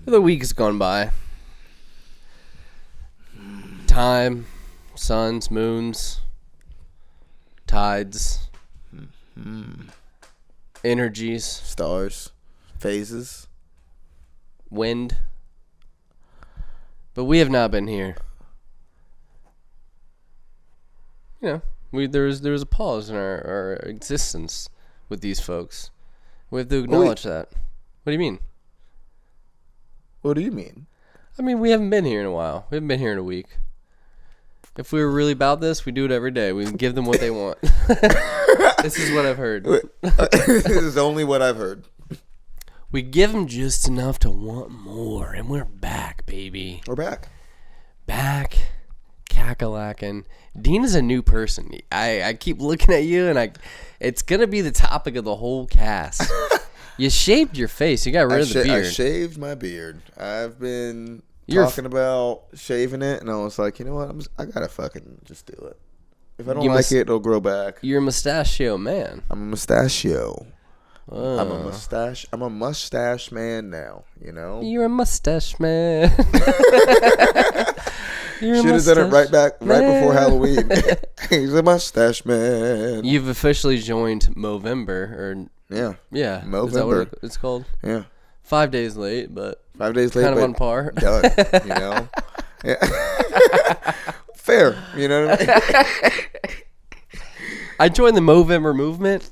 The week has gone by. Time, suns, moons, tides, energies, stars, phases, wind. But we have not been here. You know, there was a pause in our existence with these folks. We have to acknowledge that. What do you mean? What do you mean? I mean, we haven't been here in a while. We haven't been here in a week. If we were really about this, we do it every day. We can give them what they want. This is what I've heard. This is only what I've heard. We give them just enough to want more, and we're back, baby. We're back. Back, cackalacken. Dean is a new person. I keep looking at you, and it's going to be the topic of the whole cast. You shaved your face. You got rid of the beard. I shaved my beard. I've been talking about shaving it, and I was like, you know what? I gotta fucking just do it. If I don't like it, it'll grow back. You're a mustachio man. I'm a mustachio. I'm a mustache man now. You know. You're a mustache man. Should have done it right before Halloween. He's a mustache man. You've officially joined Movember, yeah, Movember. Is that what it's called? Yeah. 5 days late, but 5 days late, kind of on par. Done. You know. Yeah. Fair. You know what I mean? I joined the Movember movement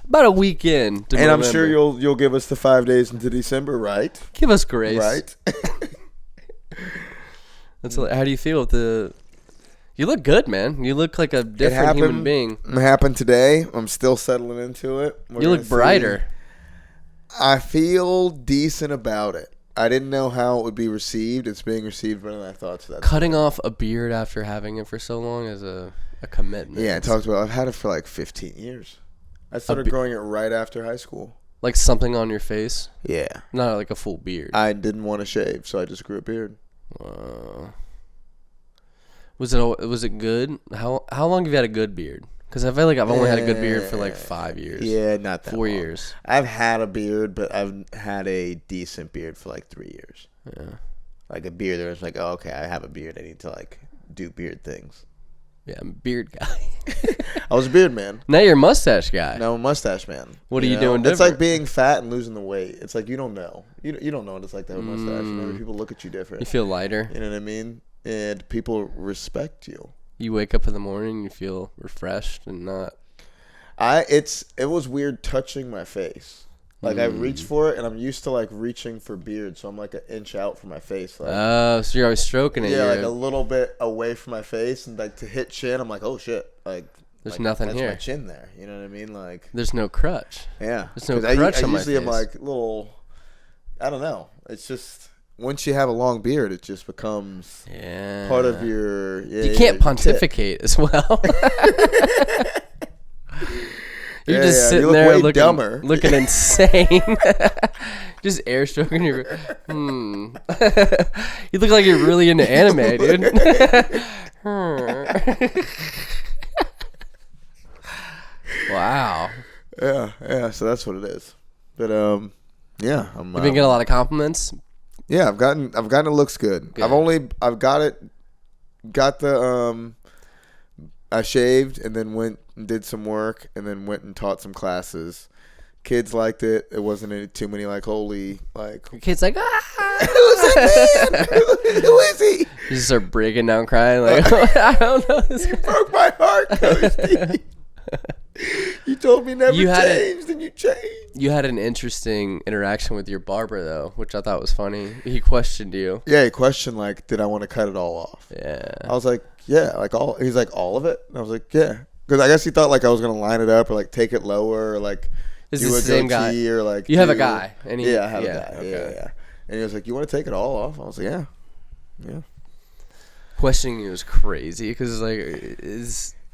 about a week in. And Movember. I'm sure you'll give us the 5 days into December, right? Give us grace, right? How do you feel with the? You look good, man. You look like a different human being. It happened today. I'm still settling into it. You look brighter. I feel decent about it. I didn't know how it would be received. It's being received better than I thought. So Cutting off a beard after having it for so long is a commitment. Yeah, I talked about. I've had it for like 15 years. I started growing it right after high school. Like something on your face? Yeah. Not like a full beard. I didn't want to shave, so I just grew a beard. Was it good? How long have you had a good beard? Because I feel like I've only had a good beard for like 5 years. Yeah, not that 4 long. years. I've had a beard, but I've had a decent beard for like 3 years. Yeah. Like a beard that was like, oh, okay, I have a beard. I need to like do beard things. Yeah, I'm a beard guy. I was a beard man. Now you're a mustache guy. No, I'm a mustache man. What are you doing different? It's like being fat and losing the weight. It's like you don't know. You don't know what it's like to have a mustache. Maybe people look at you different. You feel lighter. You know what I mean? And people respect you. You wake up in the morning and you feel refreshed and not. It was weird touching my face. Like I reached for it, and I'm used to like reaching for beard, so I'm like an inch out from my face. Like, oh, so you're always stroking it. Yeah, like a little bit away from my face, and like to hit chin, I'm like, oh shit, like there's nothing that's here. My chin there, you know what I mean? Like there's no crutch. Yeah, there's no crutch on my face. I usually am like little. I don't know. It's just once you have a long beard, it just becomes part of your. Yeah, you can't pontificate as well. You're just sitting there looking insane. Just air stroking your. You look like you're really into anime, dude. Wow. Yeah. So that's what it is. But yeah. You've been getting a lot of compliments. Yeah, I've gotten it looks good. I've got the I shaved and then went and did some work and then went and taught some classes. Kids liked it. It wasn't too many like holy like. Your kid's like, who's that man? Who is he? You just start breaking down, crying like, I don't know. This you broke my heart, Coach. You told me never changed, and you changed. You had an interesting interaction with your barber, though, which I thought was funny. He questioned you. Yeah, he questioned, like, did I want to cut it all off? Yeah. I was like, yeah, like all. He's like, all of it? And I was like, yeah. Because I guess he thought, like, I was going to line it up or, like, take it lower or, like, do a same guy? Or, like, you have a guy. And I have a guy. Okay. Yeah. And he was like, you want to take it all off? I was like, yeah. Questioning you was crazy because it's like,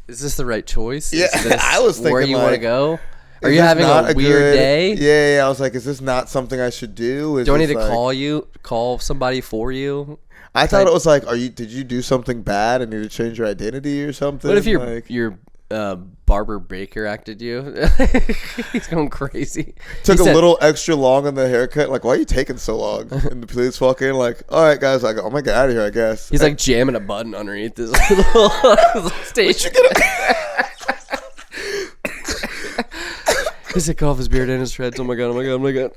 is this the right choice? Yeah, I was thinking where you like, want to go. Are you having a weird day? Yeah. I was like, is this not something I should do? Do I need to call somebody for you? I thought it was like, did you do something bad and need to change your identity or something? What if you're Barber Baker acted you. He's going crazy. Took a little extra long on the haircut. Like, why are you taking so long? And the police walk in like, all right, guys. I go, I'm going to get out of here, I guess. He's like jamming a button underneath this little station. He's like off his beard and his dreads. Oh my god, oh my god, oh my god.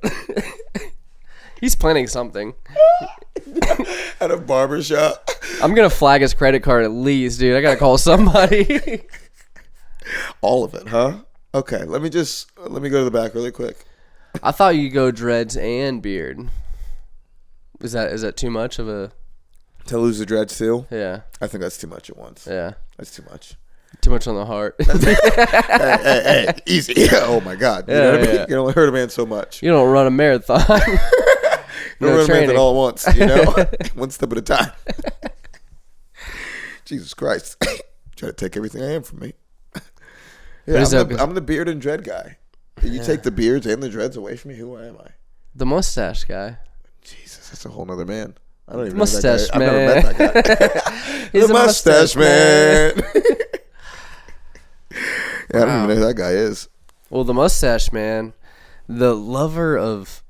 He's planning something. At a barber shop. I'm going to flag his credit card at least, dude. I got to call somebody. All of it, huh? Okay, let me go to the back really quick. I thought you'd go dreads and beard. Is that too much of a... To lose the dreads too? Yeah. I think that's too much at once. Yeah. That's too much. Too much on the heart. hey, easy. Oh my God. You know what I mean? You can only hurt a man so much. You don't run a marathon. You don't run a marathon all at once, you know? One step at a time. Jesus Christ. Try to take everything I am from me. Yeah, I'm the beard and dread guy. You take the beards and the dreads away from me, who am I? The mustache guy. Jesus, that's a whole nother man. I don't even mustache know that guy. I've never met that guy. He's the mustache man. Yeah, I don't even know who that guy is. Well, the mustache man, the lover of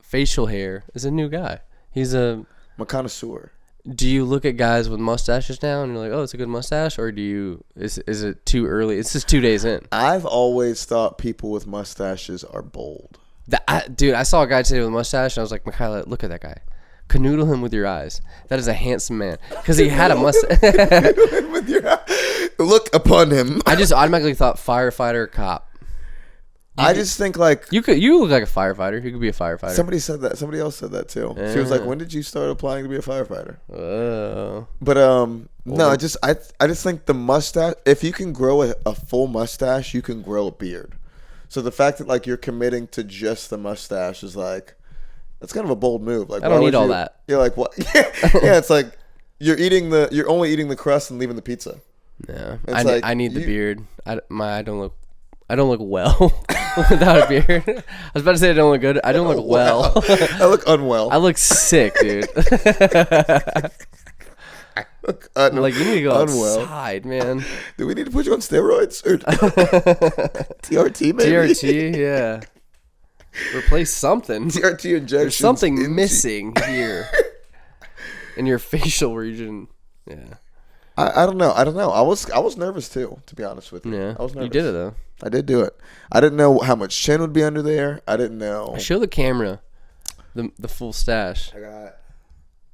facial hair, is a new guy. He's I'm a connoisseur. Do you look at guys with mustaches now and you're like, oh, it's a good mustache, or is it too early? It's just 2 days in. I've always thought people with mustaches are bold. Dude, I saw a guy today with a mustache and I was like, Mikhaila, look at that guy. Canoodle him with your eyes. That is a handsome man. Because he had a mustache. Canoodle him with your eyes. Look upon him. I just automatically thought firefighter, cop. I just think like you look like a firefighter. You could be a firefighter. Somebody said that. Somebody else said that too. She was like, "When did you start applying to be a firefighter?" But no, I just think the mustache. If you can grow a full mustache, you can grow a beard. So the fact that like you're committing to just the mustache is like, that's kind of a bold move. Like I don't need all that. You're like what? Yeah, it's like you're only eating the crust and leaving the pizza. Yeah, I need the beard. I don't look well without a beard. I was about to say I don't look good. I don't look well. I look unwell. I look sick, dude. Like you need to go outside, man. Do we need to put you on steroids or TRT? Maybe TRT, yeah. Replace something. TRT injections. There's something missing here in your facial region. Yeah. I don't know. I was nervous too, to be honest with you. Yeah. I was nervous. You did it though. I did do it. I didn't know how much chin would be under there. I didn't know. Show the camera the full stash. I got.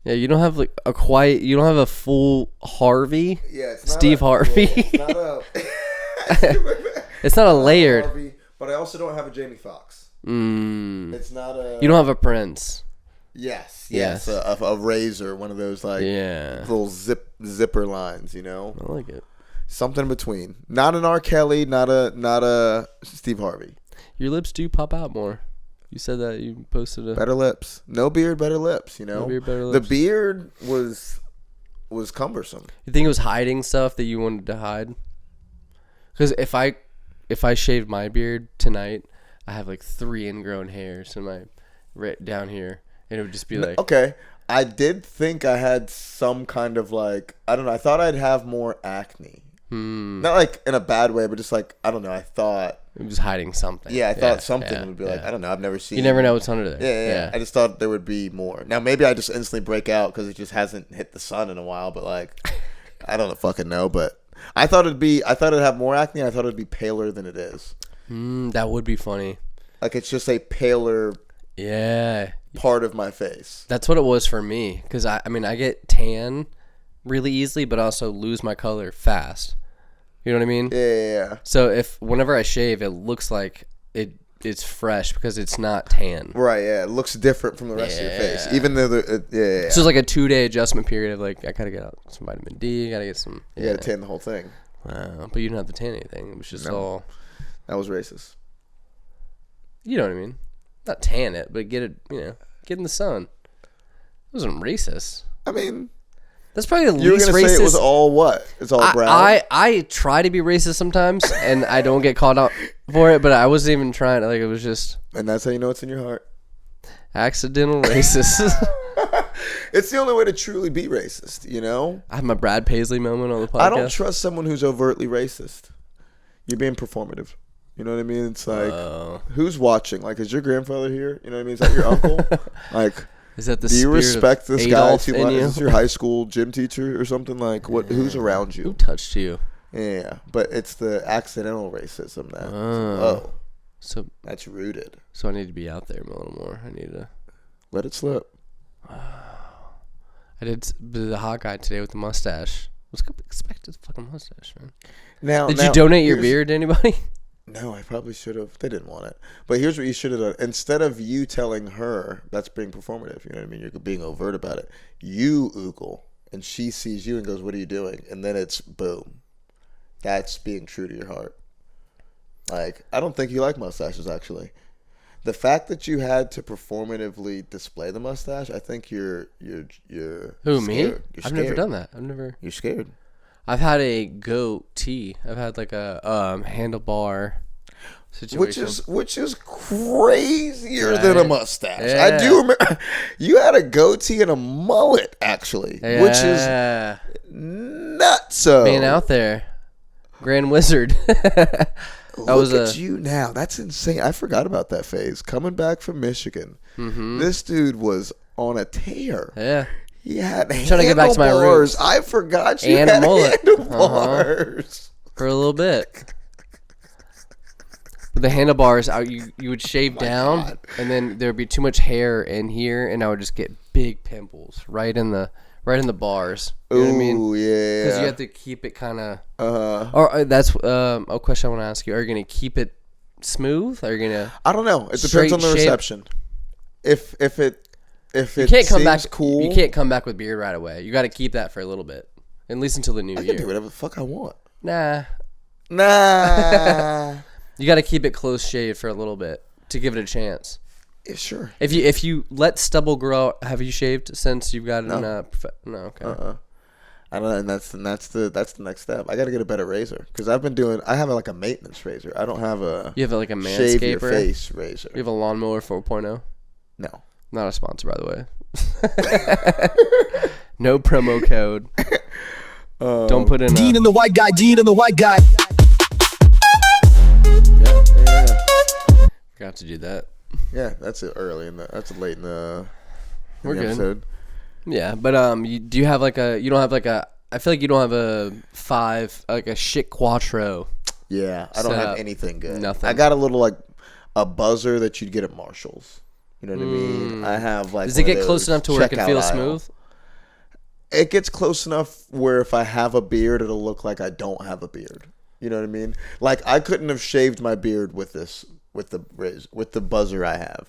Yeah, you don't have like a quiet. You don't have a full Harvey. Yeah, it's not Steve Harvey. Yeah, it's not a layered. Harvey, but I also don't have a Jamie Foxx. It's not a. You don't have a Prince. Yes. A razor, one of those like little zipper lines, you know. I like it. Something in between. Not an R. Kelly, not a Steve Harvey. Your lips do pop out more. You said that you posted better lips. No beard, better lips. You know, no beard, better lips. The beard was cumbersome. You think it was hiding stuff that you wanted to hide? Because if I shaved my beard tonight, I have like 3 ingrown hairs in my right down here, and it would just be like okay. I did think I had some kind of like I don't know. I thought I'd have more acne. Not like in a bad way, but just like I don't know. I thought it was hiding something. Yeah, I thought something would be like I don't know. I've never seen. You never know what's under there. Yeah. I just thought there would be more. Now maybe I just instantly break out because it just hasn't hit the sun in a while. But like, I don't fucking know. But I thought it'd have more acne. I thought it'd be paler than it is. That would be funny. Like it's just a paler. Yeah. Part of my face. That's what it was for me. Because I get tan really easily, but also lose my color fast. You know what I mean? Yeah. So whenever I shave, it looks like it's fresh because it's not tan. Right. Yeah. It looks different from the rest of your face, even though So it's like a 2-day adjustment period of like I gotta get out some vitamin D. Gotta get some. You gotta tan the whole thing. Wow. But you didn't have to tan anything. It was just all. That was racist. You know what I mean? Not tan it, but get it. Get in the sun. It wasn't racist. I mean. That's probably the least racist. You were going to say it was all what? It's all brown? I try to be racist sometimes, and I don't get called out for it, but I wasn't even trying to. Like, it was just... And that's how you know it's in your heart. Accidental racist. It's the only way to truly be racist, you know? I have my Brad Paisley moment on the podcast. I don't trust someone who's overtly racist. You're being performative. You know what I mean? It's like, who's watching? Like, is your grandfather here? You know what I mean? Is that your uncle? Like, is that the do you respect this guy too much? You? Is this your high school gym teacher or something? Like, what? Who's around you? Who touched you? Yeah, but it's the accidental racism that. So that's rooted. So I need to be out there a little more. I need to let it slip. I did the hot guy today with the mustache. What's expected fucking mustache, man? Did you donate your beard to anybody? No, I probably should have. They didn't want it. But here's what you should have done. Instead of you telling her, that's being performative. You know what I mean? You're being overt about it. You oogle, and she sees you and goes, "What are you doing?" And then it's boom. That's being true to your heart. Like, I don't think you like mustaches, actually. The fact that you had to performatively display the mustache, I think you're Who, scared. me? You're I've never done that. You're scared. I've had a goatee. I've had like a handlebar situation. Which is crazier Right. than a mustache. Yeah. I do remember you had a goatee and a mullet, actually, Yeah. which is nuts. Being out there. Grand Wizard. Look at you now. That's insane. I forgot about that phase. Coming back from Michigan, this dude was on a tear. Yeah. He had trying to get back to my roots. I forgot you And had a mullet. handlebars. For a little bit. With the handlebars, you would shave down, God. and then there would be too much hair in here, and I would just get big pimples right in the bars. You know what I mean? Ooh, yeah. Because you have to keep it kind of. Or that's a question I want to ask you. Are you gonna keep it smooth? Are you gonna? I don't know. It depends on the reception. If it You can't come back cool, You can't come back with beard right away. You got to keep that for a little bit, at least until the new I year. can do whatever the fuck I want. Nah. You got to keep it close shaved for a little bit to give it a chance. Yeah, sure. If you let stubble grow out, have you shaved since you've got it? No. No. Okay. I don't know, and that's the next step. I got to get a better razor because I have like a maintenance razor. I don't have a. You have like a shave your manscaper face razor. You have a lawnmower 4.0. No. Not a sponsor, by the way. No promo code. Don't put in Dean and the white guy. Yeah. Forgot to do that. Yeah, that's it early that's late in the We're good. episode. Yeah, but do you have like a? You don't have like a. I feel like you don't have a shit quattro. Yeah, I don't Set have up. anything good. Nothing. I got a little like a buzzer that you'd get at Marshall's. You know what I mean? I have like. Does it get close enough to where it can feel smooth? It gets close enough where if I have a beard, it'll look like I don't have a beard. You know what I mean? Like I couldn't have shaved my beard with the buzzer I have.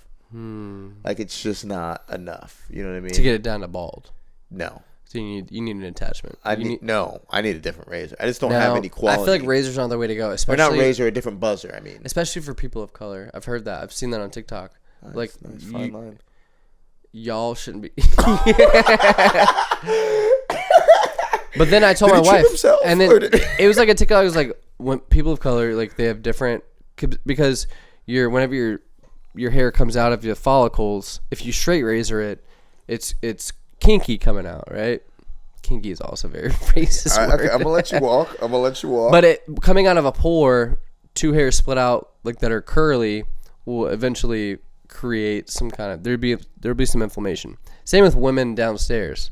Like it's just not enough. You know what I mean? To get it down to bald. No. So you need an attachment. I need a different razor. I just don't have any quality. I feel like razors are not the way to go, Or especially not razor, a different buzzer. I mean, especially for people of color. I've heard that. I've seen that on TikTok. Like nice fine line. Y'all shouldn't be. But then I told my wife, and then it was like a TikTok. It was like when people of color, like they have different, because whenever your hair comes out of your follicles, if you straight razor it, it's kinky coming out, right? Kinky is also very racist. All right, word. okay, I'm gonna let you walk. But it coming out of a pore, two hairs split out like that are curly will eventually create some kind of there'll be some inflammation. Same with women downstairs.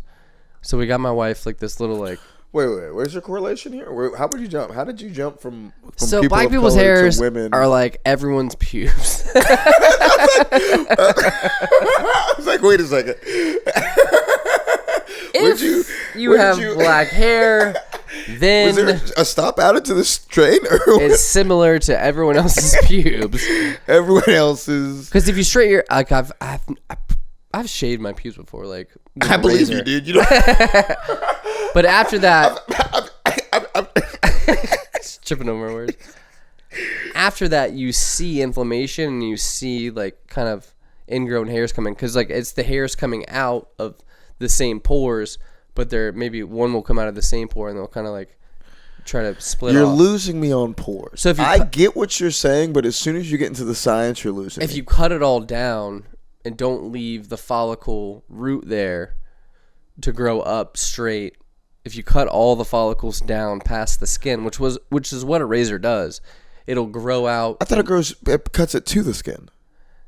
So we got my wife like this little like. Wait. Where's your correlation here? How would you jump? How did you jump from So people black of people's color hairs to women? are like everyone's pubes. I was like, wait a second. If you have black hair, then Was there a stop added to this train? Or it's similar to everyone else's pubes. everyone else's? Because if you straight your like I've shaved my pubes before, like with I a believe razor. you, dude. You know, But after that, tripping over my words. After that, you see inflammation and you see like kind of ingrown hairs coming, because like it's the hairs coming out of the same pores, but there maybe one will come out of the same pore and they'll kind of like try to split you're off. losing me on pores. So if you I get what you're saying, but as soon as you get into the science, you're losing. If me. you cut it all down and don't leave the follicle root there, to grow up straight, if you cut all the follicles down past the skin, which is what a razor does, it'll grow out. I thought it cuts it to the skin.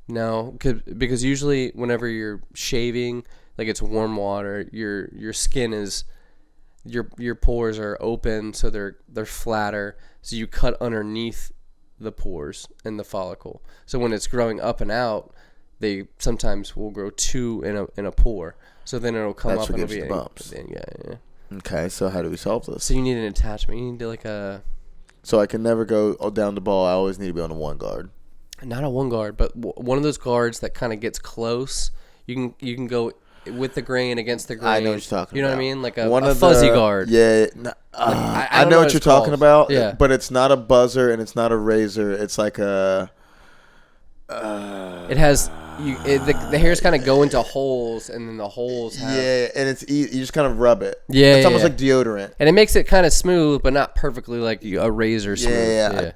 No, because usually whenever you're shaving, like it's warm water, your skin is your pores are open, so they're flatter. So you cut underneath the pores and the follicle. So when it's growing up and out, they sometimes will grow two in a pore. So then it'll come up and it'll be the bumps. Yeah. Okay, so how do we solve this? So you need an attachment. You need like a. So I can never go down the ball. I always need to be on a one guard. Not a one guard, but one of those guards that kind of gets close. You can go with the grain against the grain. I know what you're talking about. You know what I mean? Like a fuzzy guard. Yeah. I know what you're talking about. Yeah. But it's not a buzzer and it's not a razor. It's like a. It has the hairs kind of go into holes, and then the holes have. Yeah, and it's you just kind of rub it. Yeah, it's almost like deodorant. And it makes it kind of smooth, but not perfectly like a razor smooth. Yeah.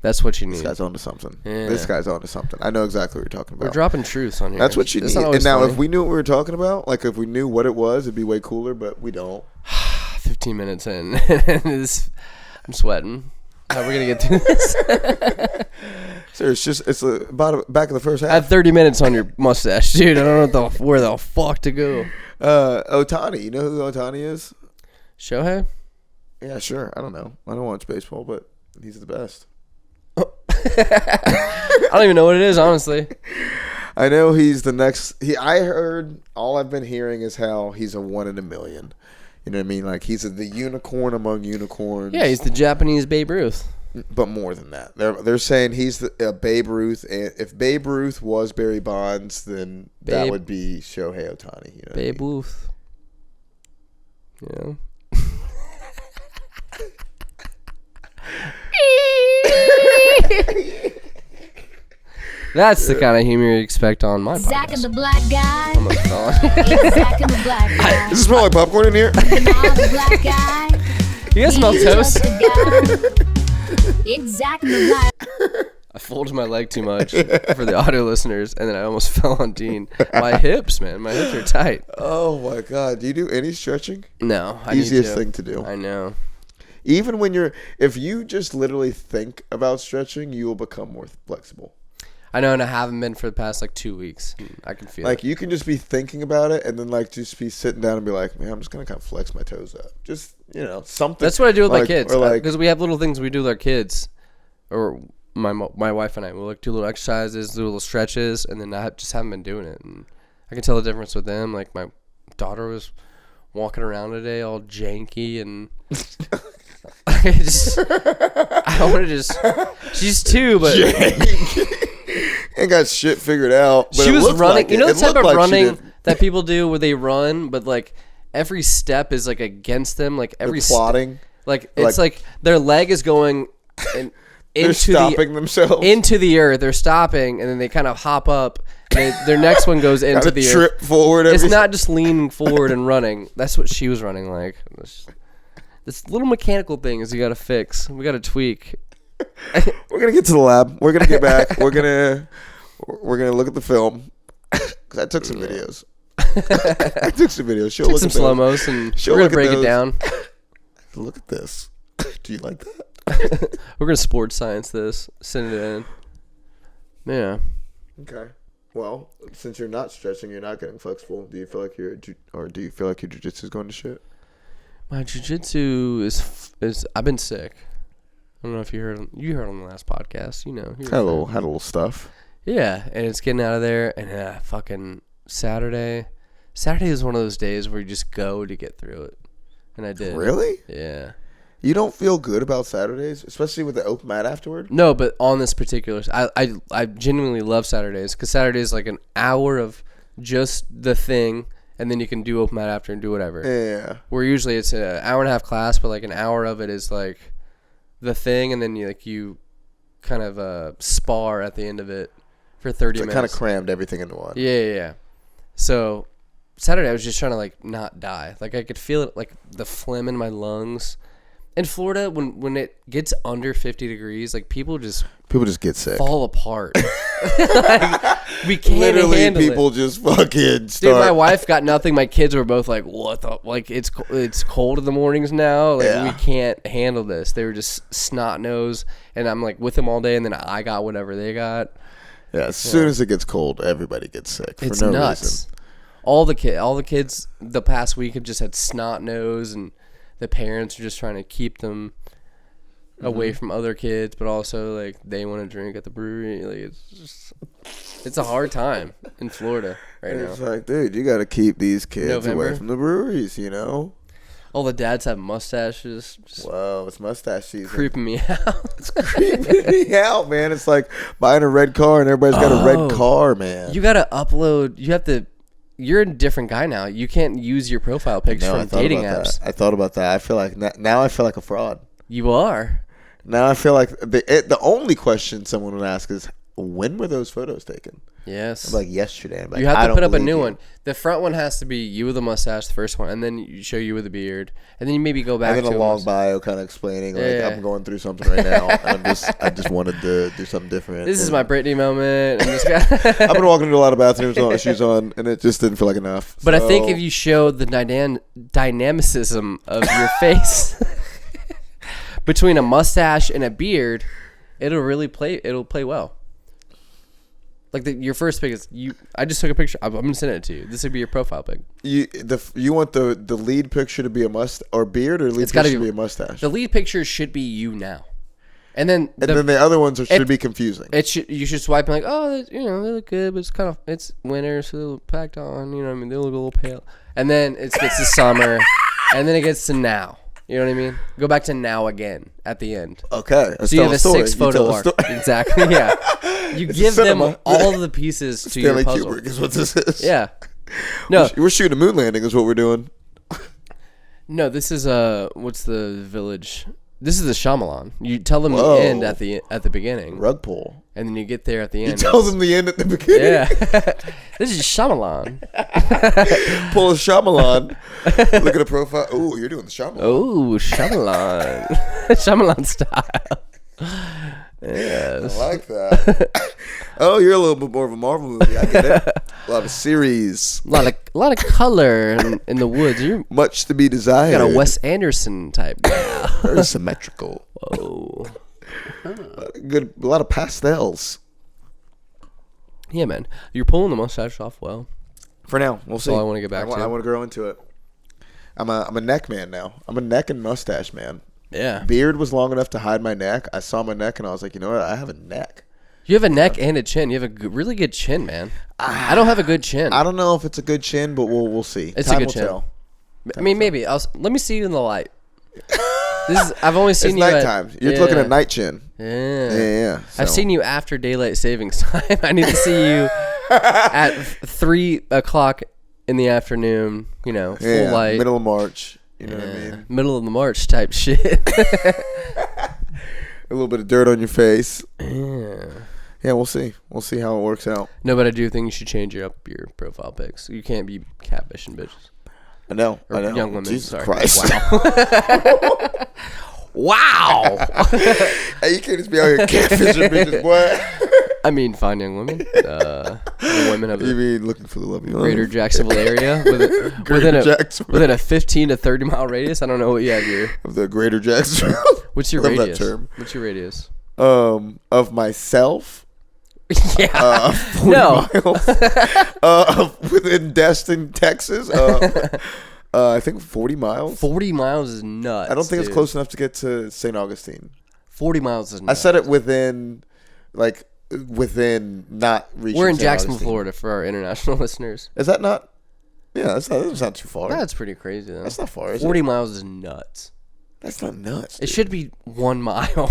That's what you need. This guy's onto something. Yeah. This guy's onto something. I know exactly what you're talking about. We're dropping truths on here. That's what you need. And now, funny. if we knew what we were talking about, like if we knew what it was, it'd be way cooler. But we don't. 15 minutes in, I'm sweating. How are we gonna get through this? So it's about back of the first half. I have 30 minutes on your mustache, dude. I don't know where the fuck to go. Ohtani, you know who Ohtani is? Shohei? Yeah, sure. I don't know. I don't watch baseball, but he's the best. I don't even know what it is, honestly. I know he's the next. I heard all I've been hearing is how he's a 1 in a million. You know what I mean? Like he's the unicorn among unicorns. Yeah, he's the Japanese Babe Ruth. But more than that, they're saying he's the Babe Ruth. And if Babe Ruth was Barry Bonds, then that would be Shohei Ohtani. You know Babe Ruth. Yeah. That's the kind of humor you expect on my podcast. Zack and the black guy. I'm a felon. It's Zack and the black guy. Does it smell like popcorn in here? The black guy. You guys smell He's toast? just a guy. It's Zack and the black. I folded my leg too much for the audio listeners, and then I almost fell on Dean. My hips, man. My hips are tight. Oh, my God. Do you do any stretching? No. Easiest thing to do. I know. Even when if you just literally think about stretching, you will become more flexible. I know, and I haven't been for the past 2 weeks. I can feel it. Like you can just be thinking about it, and then just be sitting down and be like, man, I'm just gonna kind of flex my toes up. Just something. That's what I do with my kids. Or Because we have little things we do with our kids, or my wife and I. We'll do little exercises, do little stretches, and then I just haven't been doing it. And I can tell the difference with them. Like my daughter was walking around today all janky and. I want to just. She's 2, but. Ain't got shit figured out. But she was running. Like the type of running that people do where they run, but every step is against them. Every plotting. It's like their leg is going they're stopping themselves into the earth. They're stopping, and then they kind of hop up. And their next one goes into the earth. Trip forward. It's not just leaning forward and running. That's what she was running like. This little mechanical things you got to fix. We got to tweak. We're gonna get to the lab. We're gonna get back. We're gonna look at the film because I took some videos. I took some videos. Took some slow mos and we're gonna break it down. Look at this. Do you like that? We're gonna sports science this. Send it in. Yeah. Okay. Well, since you're not stretching, you're not getting flexible. Do you feel like your jiu-jitsu is going to shit? My jiu-jitsu is. I've been sick. I don't know if you heard on the last podcast. Had a little stuff. Yeah, and it's getting out of there. And fucking Saturday is one of those days where you just go to get through it, and I did. Really? Yeah. You don't feel good about Saturdays, especially with the open mat afterward? No, but on this particular, I genuinely love Saturdays because Saturday is an hour of just the thing, and then you can do open mat after and do whatever. Yeah. Where usually it's an hour and a half class, but an hour of it is the thing, and then you kind of spar at the end of it for 30 minutes. Kind of crammed everything into one. Yeah. So Saturday I was just trying to not die. I could feel it, the phlegm in my lungs. In Florida, when it gets under 50 degrees, people just get sick. fall apart. We can't literally handle people it. just fucking start. Dude, my wife got nothing. My kids were both like, "What the? Like, it's cold in the mornings now. Like, Yeah. we can't handle this." They were just snot nose, and I'm like with them all day, and then I got whatever they got. Yeah, as soon as it gets cold, everybody gets sick for It's no nuts. reason. All the kids the past week have just had snot nose, and the parents are just trying to keep them away from other kids, but also like they want to drink at the brewery. Like it's a hard time in Florida right now. It's like, dude, you got to keep these kids November. away from the breweries, you know? All the dads have mustaches, just Whoa, it's mustache season. creeping me out. It's creeping me out, man. It's like buying a red car and everybody's got a red car, man. You gotta upload. You're a different guy now. You can't use your profile pics No, I from thought dating about apps. that. I thought about that. I feel like now I feel like a fraud. You are. Now I feel like the only question someone would ask is, when were those photos taken? Yes. I'm like, yesterday. I'm like, You have I to don't put up a believe new you. one. The front one has to be you with a mustache, the first one, and then you show you with a beard, and then you maybe go back And then to a long bio kind of explaining, like, Yeah. I'm going through something right now, and I just wanted to do something different. This is And my Britney moment. And this guy. I've been walking into a lot of bathrooms with shoes on, and it just didn't feel like enough. But I think So- if you show the dynamicism of your face between a mustache and a beard, it'll play well. Like your first pic is you. I just took a picture. I'm gonna send it to you. This would be your profile pic. you want the lead picture to be a must or beard, or lead It's gotta picture to be- be a mustache, The lead picture should be you now, and then and then the other ones should be confusing. you should swipe and like, oh, they look good, but it's winter, so they look packed on. You know what I mean? They look a little pale, and then it gets to summer, and then it gets to now. You know what I mean? Go back to now again at the end. Okay, So you have a story. 6 photo tell a arc. story. Exactly. Yeah. You It's a give them cinema. all the pieces to your Stanley puzzle. Kubrick is what this is. Yeah. No, we're shooting a moon landing. Is what we're doing. no. This is what's the village? This is the Shyamalan. You tell them Whoa. the end at the beginning, Rug pull. and then you get there at the You end. tell them the end at the beginning. Yeah. This is Shyamalan. Pull a Shyamalan. Look at the profile. Oh, you're doing the Shyamalan. Oh, Shyamalan. Shyamalan style. Yes. I like that. Oh, you're a little bit more of a Marvel movie. I get it. A lot of series. A lot of color in the woods. You Much to be desired. got a Wes Anderson type guy. Very symmetrical. Oh. A lot of pastels. Yeah, man. You're pulling the mustache off well. For now, we'll see. all I wanna get back to. I want to grow into it. I'm a neck man now. I'm a neck and mustache man. Yeah. Beard was long enough to hide my neck. I saw my neck and I was like, you know what? I have a neck. You have a neck and a chin. You have a really good chin, man. I don't have a good chin. I don't know if it's a good chin, but we'll see. It's Time a good will chin. tell. I mean, maybe. Let me see you in the light. I've only seen It's you nighttime. You're looking at night chin. Yeah. Yeah. I've So- seen you after daylight savings time. I need to see you at 3 o'clock in the afternoon. You know, full light, middle of March. You know what I mean? middle of the March type shit. A little bit of dirt on your face. Yeah. Yeah, we'll see. We'll see how it works out. No, but I do think you should change your profile pics. You can't be catfishing bitches. I know. Or I know. young women. Jesus Sorry. Christ. Wow. Hey, you can't just be out here catfishing bitches, boy. I mean, fine young women. Young women of You the mean looking for the love of your greater life. Jacksonville area Jacksonville. within a 15 to 30 mile radius. I don't know what you have here. Of the greater Jacksonville. What's your Love that radius? term. What's your radius? Of myself. Yeah. 40 No. miles. Within Destin, Texas. I think 40 miles. 40 miles is nuts. I don't think it's dude. close enough to get to St. Augustine. 40 miles is nuts. I said it within not reaching. We're in St. Jacksonville, Augustine. Florida for our international listeners. Is that not? Yeah, that's not too far. That's pretty crazy, though. That's not far, is 40 it? miles is nuts. That's not nuts. It should be 1 mile.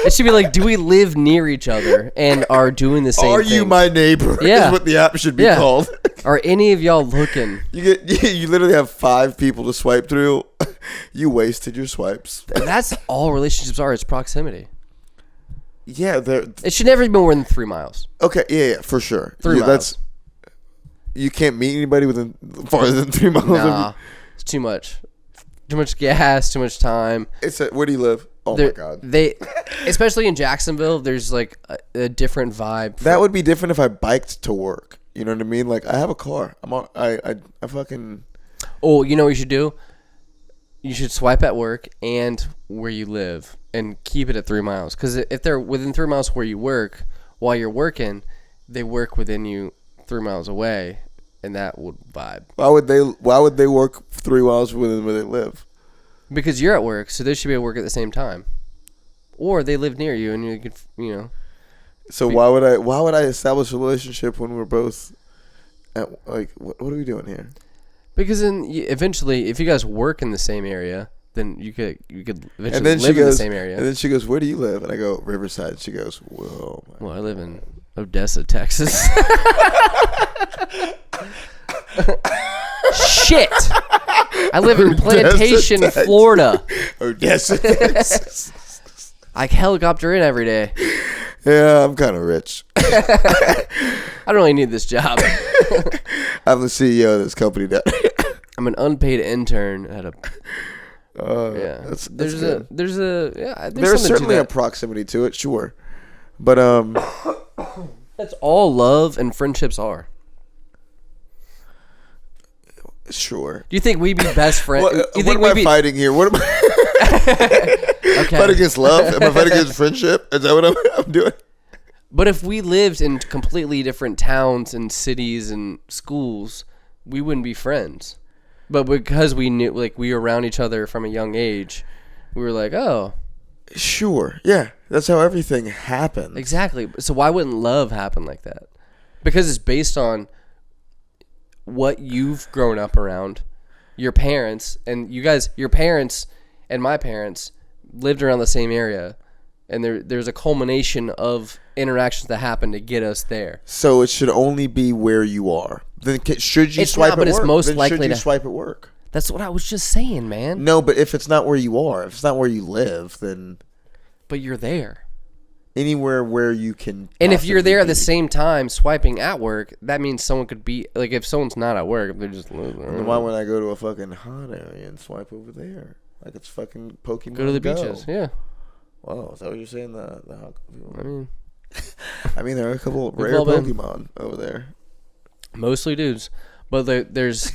It should be like, do we live near each other and are doing the same Are you things? my neighbor? Yeah. Is what the app should be Yeah. called. Are any of y'all looking? You literally have 5 people to swipe through. You wasted your swipes. That's all relationships are, is proximity. Yeah, they're It should never be more than 3 miles. okay. Yeah, for sure. 3 Yeah, miles. You can't meet anybody within farther than 3 miles. Nah, it's too much. Too much gas, too much time. Where do you live? Oh my God. They, especially in Jacksonville, there's like a different vibe. That would be different if I biked to work. You know what I mean? Like, I have a car. I fucking. Oh, you know what you should do? You should swipe at work and where you live and keep it at 3 miles. Because if they're within 3 miles where you work, while you're working, they work within you 3 miles away, and that would vibe. Why would they work 3 miles within where they live? Because you're at work, so they should be at work at the same time. Or they live near you, and you could, you know. So why would I establish a relationship when we're both at, like, what are we doing here? Because then eventually, if you guys work in the same area, then you could eventually And then live in the same area. And then she goes, "Where do you live?" And I go, "Riverside." She goes, "Whoa." Well, I live in Odessa, Texas. Shit! I live in Plantation, Texas. Florida. Odessa, Texas. I helicopter in every day. Yeah, I'm kind of rich. I don't really need this job. I'm the CEO of this company now. I'm an unpaid intern at a. Yeah, that's there's good. there's There's certainly a proximity to it, sure, but that's all love and friendships are. sure. Do you think we'd be best friends? What am I fighting here? What am I fighting against love? Am I fighting against friendship? Is that what I'm doing? But if we lived in completely different towns and cities and schools, we wouldn't be friends. But because we knew, like, we were around each other from a young age, we were like, oh. Sure. Yeah. That's how everything happens. Exactly. So why wouldn't love happen like that? Because it's based on what you've grown up around. Your parents and you guys, your parents and my parents lived around the same area. And there's a culmination of interactions that happen to get us there. So it should only be where you are. Then should you It's swipe not, at but it's work? most Then likely should you to- swipe at work? That's what I was just saying, man. No, but if it's not where you are, if it's not where you live, then But you're there. anywhere where you can. And if you're there at the possibly same time swiping at work, that means someone could be, like, if someone's not at work, they're just living. be, then why would I go to a fucking hot area and swipe over there? Like it's fucking Pokemon Go to the Go. beaches, yeah. Wow, is that what you're saying? I mean, there are a couple We've rare all been. Pokemon over there. mostly dudes. But there's,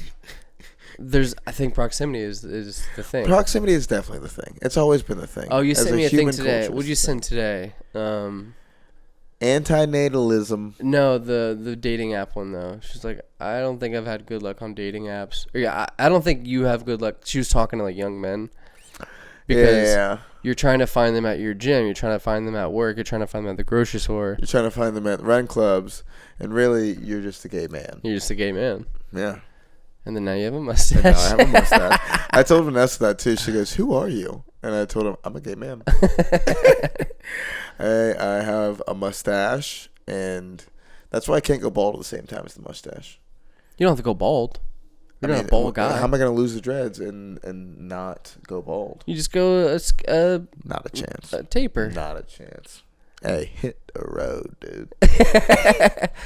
I think proximity is the thing. Proximity is definitely the thing. It's always been the thing. Oh, you As sent me a thing human today. culture, What'd it's you the thing. send today? Antinatalism. No, the dating app one, though. She's like, I don't think I've had good luck on dating apps. Or, yeah, I don't think you have good luck. She was talking to, like, young men. Because Yeah. you're trying to find them at your gym. You're trying to find them at work. You're trying to find them at the grocery store. You're trying to find them at run clubs, and really, you're just a gay man. You're just a gay man. Yeah. And then now you have a mustache. No, I have a mustache. I told Vanessa that too. She goes, "Who are you?" And I told him, "I'm a gay man." I have a mustache, and that's why I can't go bald at the same time as the mustache. You don't have to go bald. You're not a bald guy. How am I going to lose the dreads and not go bald? You just go Not a chance. a taper. Not a chance. Hey, hit the road, dude.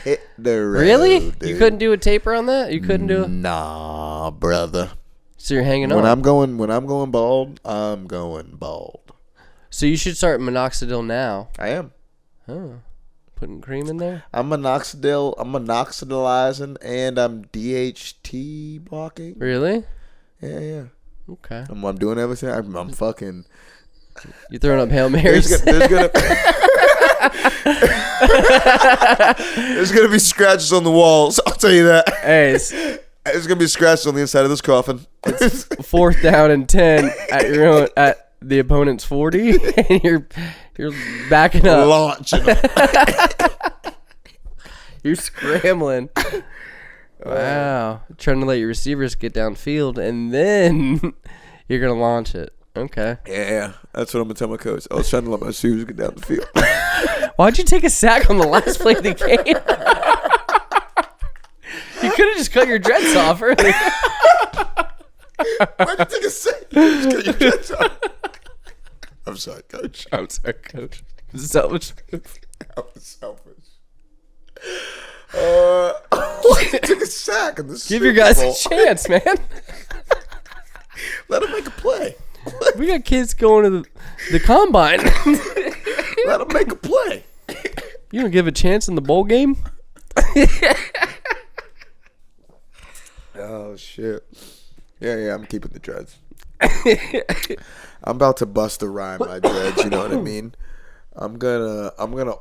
Hit the road, Really? dude. You couldn't do a taper on that? You couldn't do it? Nah, brother. So you're hanging on. When I'm going bald, I'm going bald. So you should start minoxidil now. I am. Oh. Putting cream in there? I'm minoxidilizing, and I'm DHT blocking. Really? Yeah. Okay. I'm doing everything. I'm fucking. You throwing up Hail Marys? There's gonna be scratches on the walls. I'll tell you that. Hey, There's gonna be scratches on the inside of this coffin. it's 4th down and 10 at your own, at the opponent's 40, and you're backing up. Launching. You're scrambling. Wow. Trying to let your receivers get downfield, and then you're going to launch it. Okay. Yeah, that's what I'm gonna tell my coach. I was trying to let my shoes get down the field. Why'd you take a sack on the last play of the game? You could have just cut your dreads off earlier. Why'd you take a sack? Just cut your dreads off. I'm sorry, coach. I'm sorry, coach. Selfish. I was selfish. Why you took a sack in this Give your guys a chance, man. Let him make a play. We got kids going to the combine. Let them make a play. You don't give a chance in the bowl game? Oh shit. Yeah, I'm keeping the dreads. I'm about to bust a rhyme my dreads, you know what I mean? I'm gonna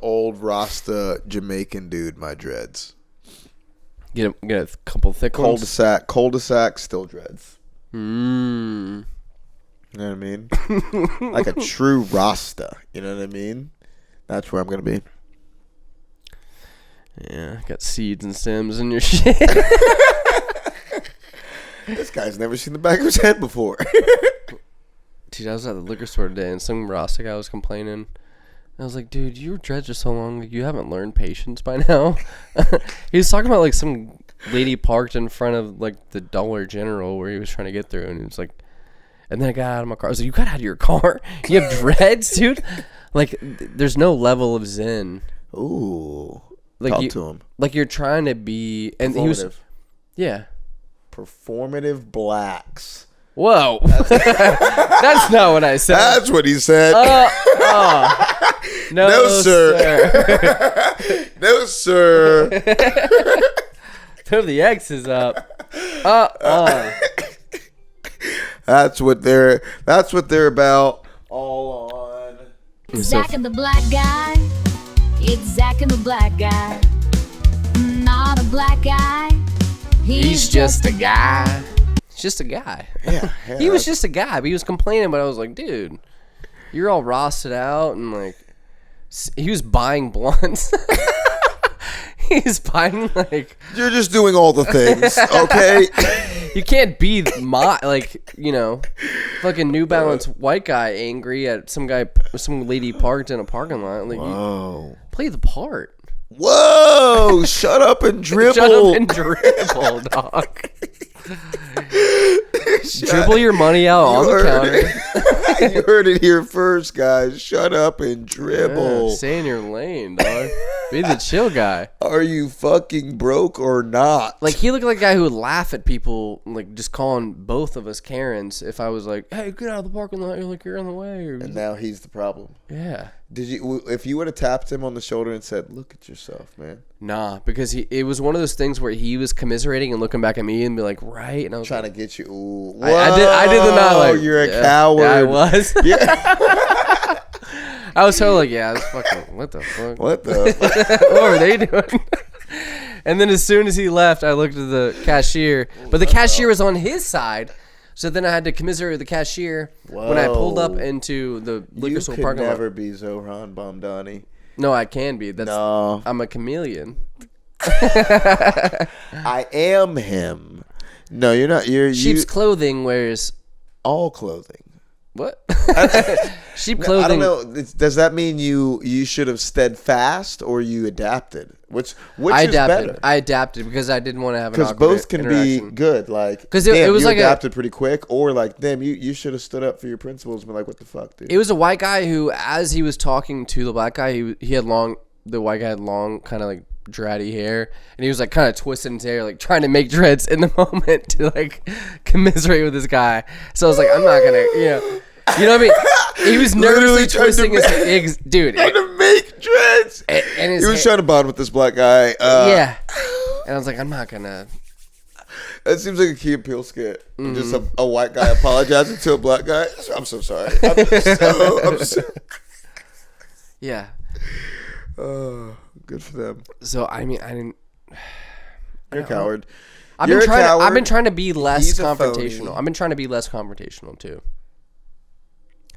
old Rasta Jamaican dude my dreads. Get a couple thick ones. Cul-de-sac, still dreads. Mm. You know what I mean? Like a true Rasta. You know what I mean? That's where I'm gonna be. Yeah, got seeds and stems in your shit. This guy's never seen the back of his head before. Dude, I was at the liquor store today and some Rasta guy was complaining. I was like, dude, your dreads are so long, like, you haven't learned patience by now. He was talking about like some lady parked in front of like the Dollar General where he was trying to get through, and he was like, and then I got out of my car. I was like, you got out of your car? You have dreads, dude? Like, there's no level of zen. Ooh. Like Talk to him. Like you're trying to be, and he was, yeah. Performative blacks. Whoa. That's not what I said. That's what he said. No, sir. No, sir. Throw the X's up. That's what they're about. All on. Zack and the black guy. It's Zack and the black guy. Not a black guy. He's just a guy. He's just a guy. Yeah. He was just a guy, but he was complaining, but I was like, dude, you're all rostered out, and like, he was buying blunts. He's buying like. You're just doing all the things, okay? You can't be fucking New Balance white guy angry at some lady parked in a parking lot. Like, Whoa. play the part. Whoa! Shut up and dribble. Shut up and dribble, dog. Dribble your money out on the counter. You heard it here first, guys. Shut up and dribble. Yeah, stay in your lane, dog. Be the chill guy. Are you fucking broke or not? Like, he looked like a guy who would laugh at people, like, just calling both of us Karens if I was like, hey, get out of the parking lot. You're like, you're in the way. And now he's the problem. Yeah. If you would have tapped him on the shoulder and said, look at yourself, man. Nah, because it was one of those things where he was commiserating and looking back at me and be like, right? And I was trying like, to get you. Ooh. I did the nod like, you're a coward. Yeah, I was. Yeah. I was totally like, yeah, I was fucking, what the fuck? What the fuck? What were they doing? And then as soon as he left, I looked at the cashier, but the cashier was on his side. So then I had to commiserate with the cashier when I pulled up into the liquor store parking lot. You could never be Zohran Bomdani. No, I can be. No. I'm a chameleon. I am him. No, you're not. Sheep's clothing wears all clothing. What? Sheep clothing. I don't know. Does that mean you should have steadfast or you adapted? Which I is adapted. better? I adapted because I didn't want to have an awkward both can interaction. be good. Like, because it was you like adapted pretty quick, or like, damn, you should have stood up for your principles and been like, what the fuck, dude? It was a white guy who, as he was talking to the black guy, he had long. The white guy had long, kind of like dready hair, and he was like kind of twisting his hair, like trying to make dreads in the moment to like commiserate with this guy. So I was like, I'm not gonna, you know what I mean? He was nervously twisting his eggs, dude. Trying to make dreads, and he was trying to bond with this black guy. Yeah, and I was like, I'm not gonna. It seems like a Key and Peele skit. Just a white guy apologizing to a black guy. I'm so sorry. I'm so. Yeah. Good for them. So I mean, I didn't. You're a coward. I've been trying to be less confrontational. I've been trying to be less confrontational too.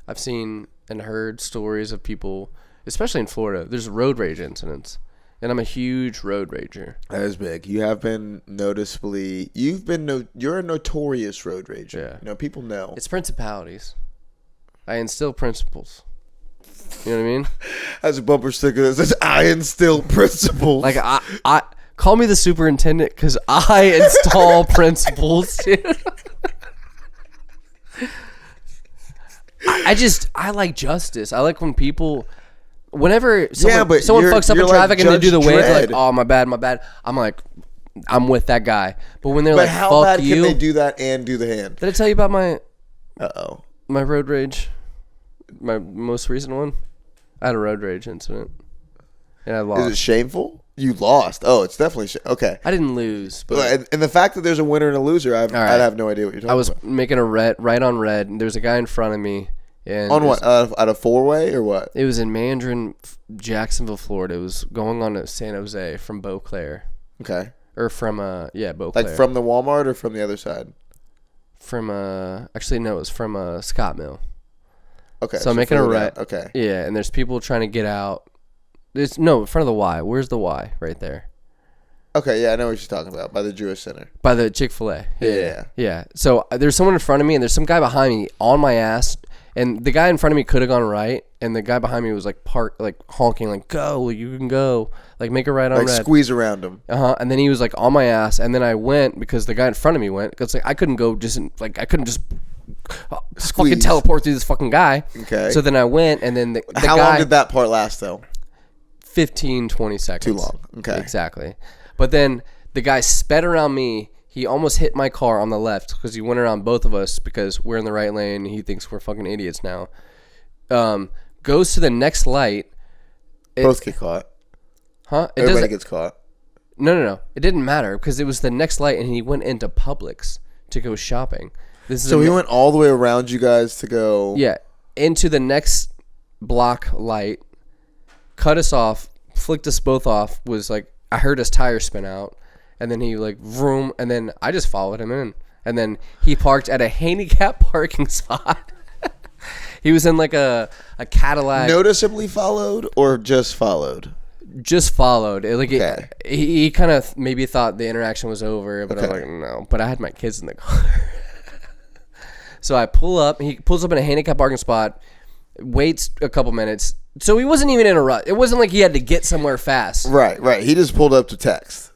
I've seen and heard stories of people, especially in Florida. There's road rage incidents, and I'm a huge road rager. That is big. You have been noticeably. You're a notorious road rager. Yeah. People know. It's principalities. I instill principles. You know what I mean? Has a bumper sticker that says "I instill principles." Like I call me the superintendent because I install principles, dude. I like justice. I like when people, whenever someone fucks up in traffic and they do the wave, like, oh, my bad. I'm like, I'm with that guy. But when they're like, how fuck bad you. can they do that and do the hand? Did I tell you about my... Uh-oh. My road rage. My most recent one. I had a road rage incident. And I lost. Is it shameful? You lost. Oh, it's definitely okay. I didn't lose. But And the fact that there's a winner and a loser, I'd have no idea what you're talking about. I was making a right on red, and there's a guy in front of me. And on what? At a four-way or what? It was in Mandarin, Jacksonville, Florida. It was going on to San Jose from Beauclair. Okay. Or from, Beauclair. Like from the Walmart or from the other side? From, actually, no, it was from, Scott Mill. Okay. So I'm making a right. Okay. Yeah, and there's people trying to get out. In front of the Y. Where's the Y? Right there. Okay, yeah, I know what you're talking about. By the Jewish Center. By the Chick-fil-A. Yeah. So there's someone in front of me, and there's some guy behind me on my ass. And the guy in front of me could have gone right, and the guy behind me was like honking, like, go, you can go, like make a right on red. Like squeeze around him. And then he was like on my ass, and then I went because the guy in front of me went, because like I couldn't just fucking teleport through this fucking guy. Okay. So then I went, and then the How guy, long did that part last though? 15, 20 seconds. Too long. Okay. Exactly. But then the guy sped around me. He almost hit my car on the left because he went around both of us because we're in the right lane. He thinks we're fucking idiots now. Goes to the next light. Both get caught. Huh? Everybody gets caught. No. It didn't matter because it was the next light, and he went into Publix to go shopping. So he went all the way around you guys to go. Yeah, into the next block light, cut us off, flicked us both off. Was like, I heard his tire spin out. And then he like vroom, and then I just followed him in. And then he parked at a handicap parking spot. He was in like a Cadillac. Noticeably followed or just followed? Just followed. Okay. He kind of maybe thought the interaction was over, but I'm like, no. But I had my kids in the car. So I pull up. He pulls up in a handicap parking spot, waits a couple minutes. So he wasn't even in a rush. It wasn't like he had to get somewhere fast. Right. He just pulled up to text.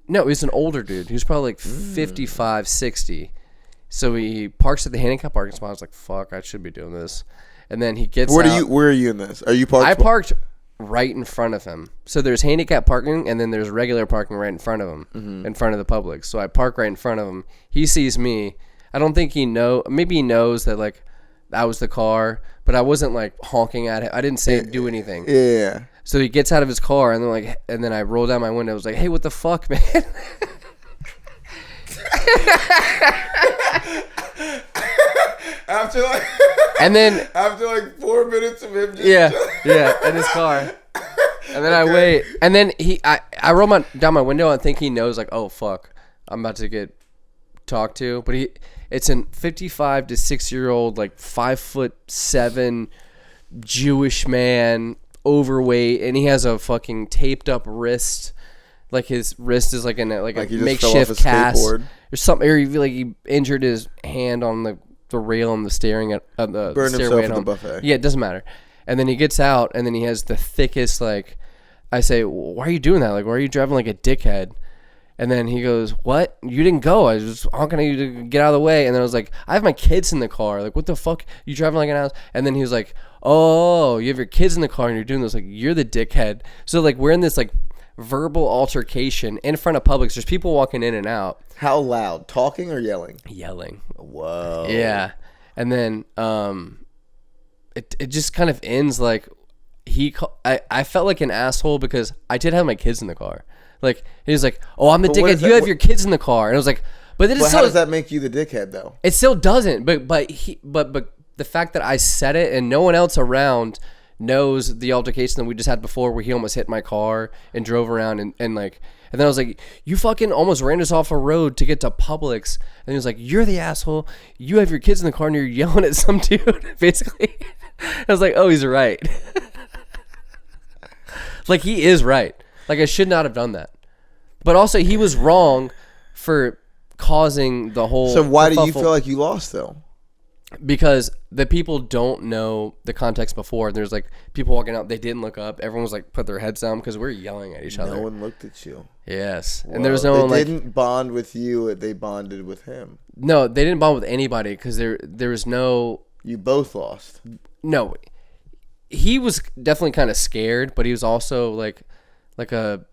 No, he's an older dude. He was probably like 55, 60. So he parks at the handicap parking spot. I was like, fuck, I should be doing this. And then he gets out. Where are you in this? Are you parked? I parked right in front of him. So there's handicap parking, and then there's regular parking right in front of him, in front of the public. So I park right in front of him. He sees me. I don't think maybe he knows that like that was the car, but I wasn't like honking at him. I didn't do anything. Yeah. So he gets out of his car, and then I roll down my window. I was like, "Hey, what the fuck, man?" After like 4 minutes of him. In his car. And then I wait, and then I roll down my window and think he knows, like, oh fuck, I'm about to get talked to. But it's a 55 to 6-year-old, like 5'7" Jewish man. Overweight, and he has a fucking taped up wrist, like his wrist is like a makeshift cast or something, or he injured his hand on the rail on the steering at the burned stairway himself at in the buffet. Yeah, it doesn't matter. And then he gets out, and then he has the thickest, like, I say, why are you doing that? Like, why are you driving like a dickhead? And then he goes, what? You didn't go. I was just honking at you to get out of the way. And then I was like, I have my kids in the car. Like, what the fuck? You driving like an ass? And then he was like, oh, you have your kids in the car and you're doing this. Like, you're the dickhead. So, like, we're in this, like, verbal altercation in front of Publix. There's people walking in and out. How loud? Talking or yelling? Yelling. Whoa. Yeah. And then it just kind of ends like I felt like an asshole because I did have my kids in the car. Like, he was like, oh, I'm the dickhead. You have your kids in the car. And I was like, but how does that make you the dickhead, though? It still doesn't. But the fact that I said it and no one else around knows the altercation that we just had before where he almost hit my car and drove around and then I was like, you fucking almost ran us off a road to get to Publix. And he was like, you're the asshole. You have your kids in the car and you're yelling at some dude, basically. I was like, oh, he's right. Like, he is right. Like, I should not have done that. But also, he was wrong for causing the whole... So why do you feel like you lost, though? Because the people don't know the context before. There's, like, people walking out. They didn't look up. Everyone was, like, put their heads down because we were yelling at each other. No one looked at you. Yes. Whoa. And there was no one, They didn't bond with you. They bonded with him. No, they didn't bond with anybody because there was no... You both lost. No. He was definitely kind of scared, but he was also, like a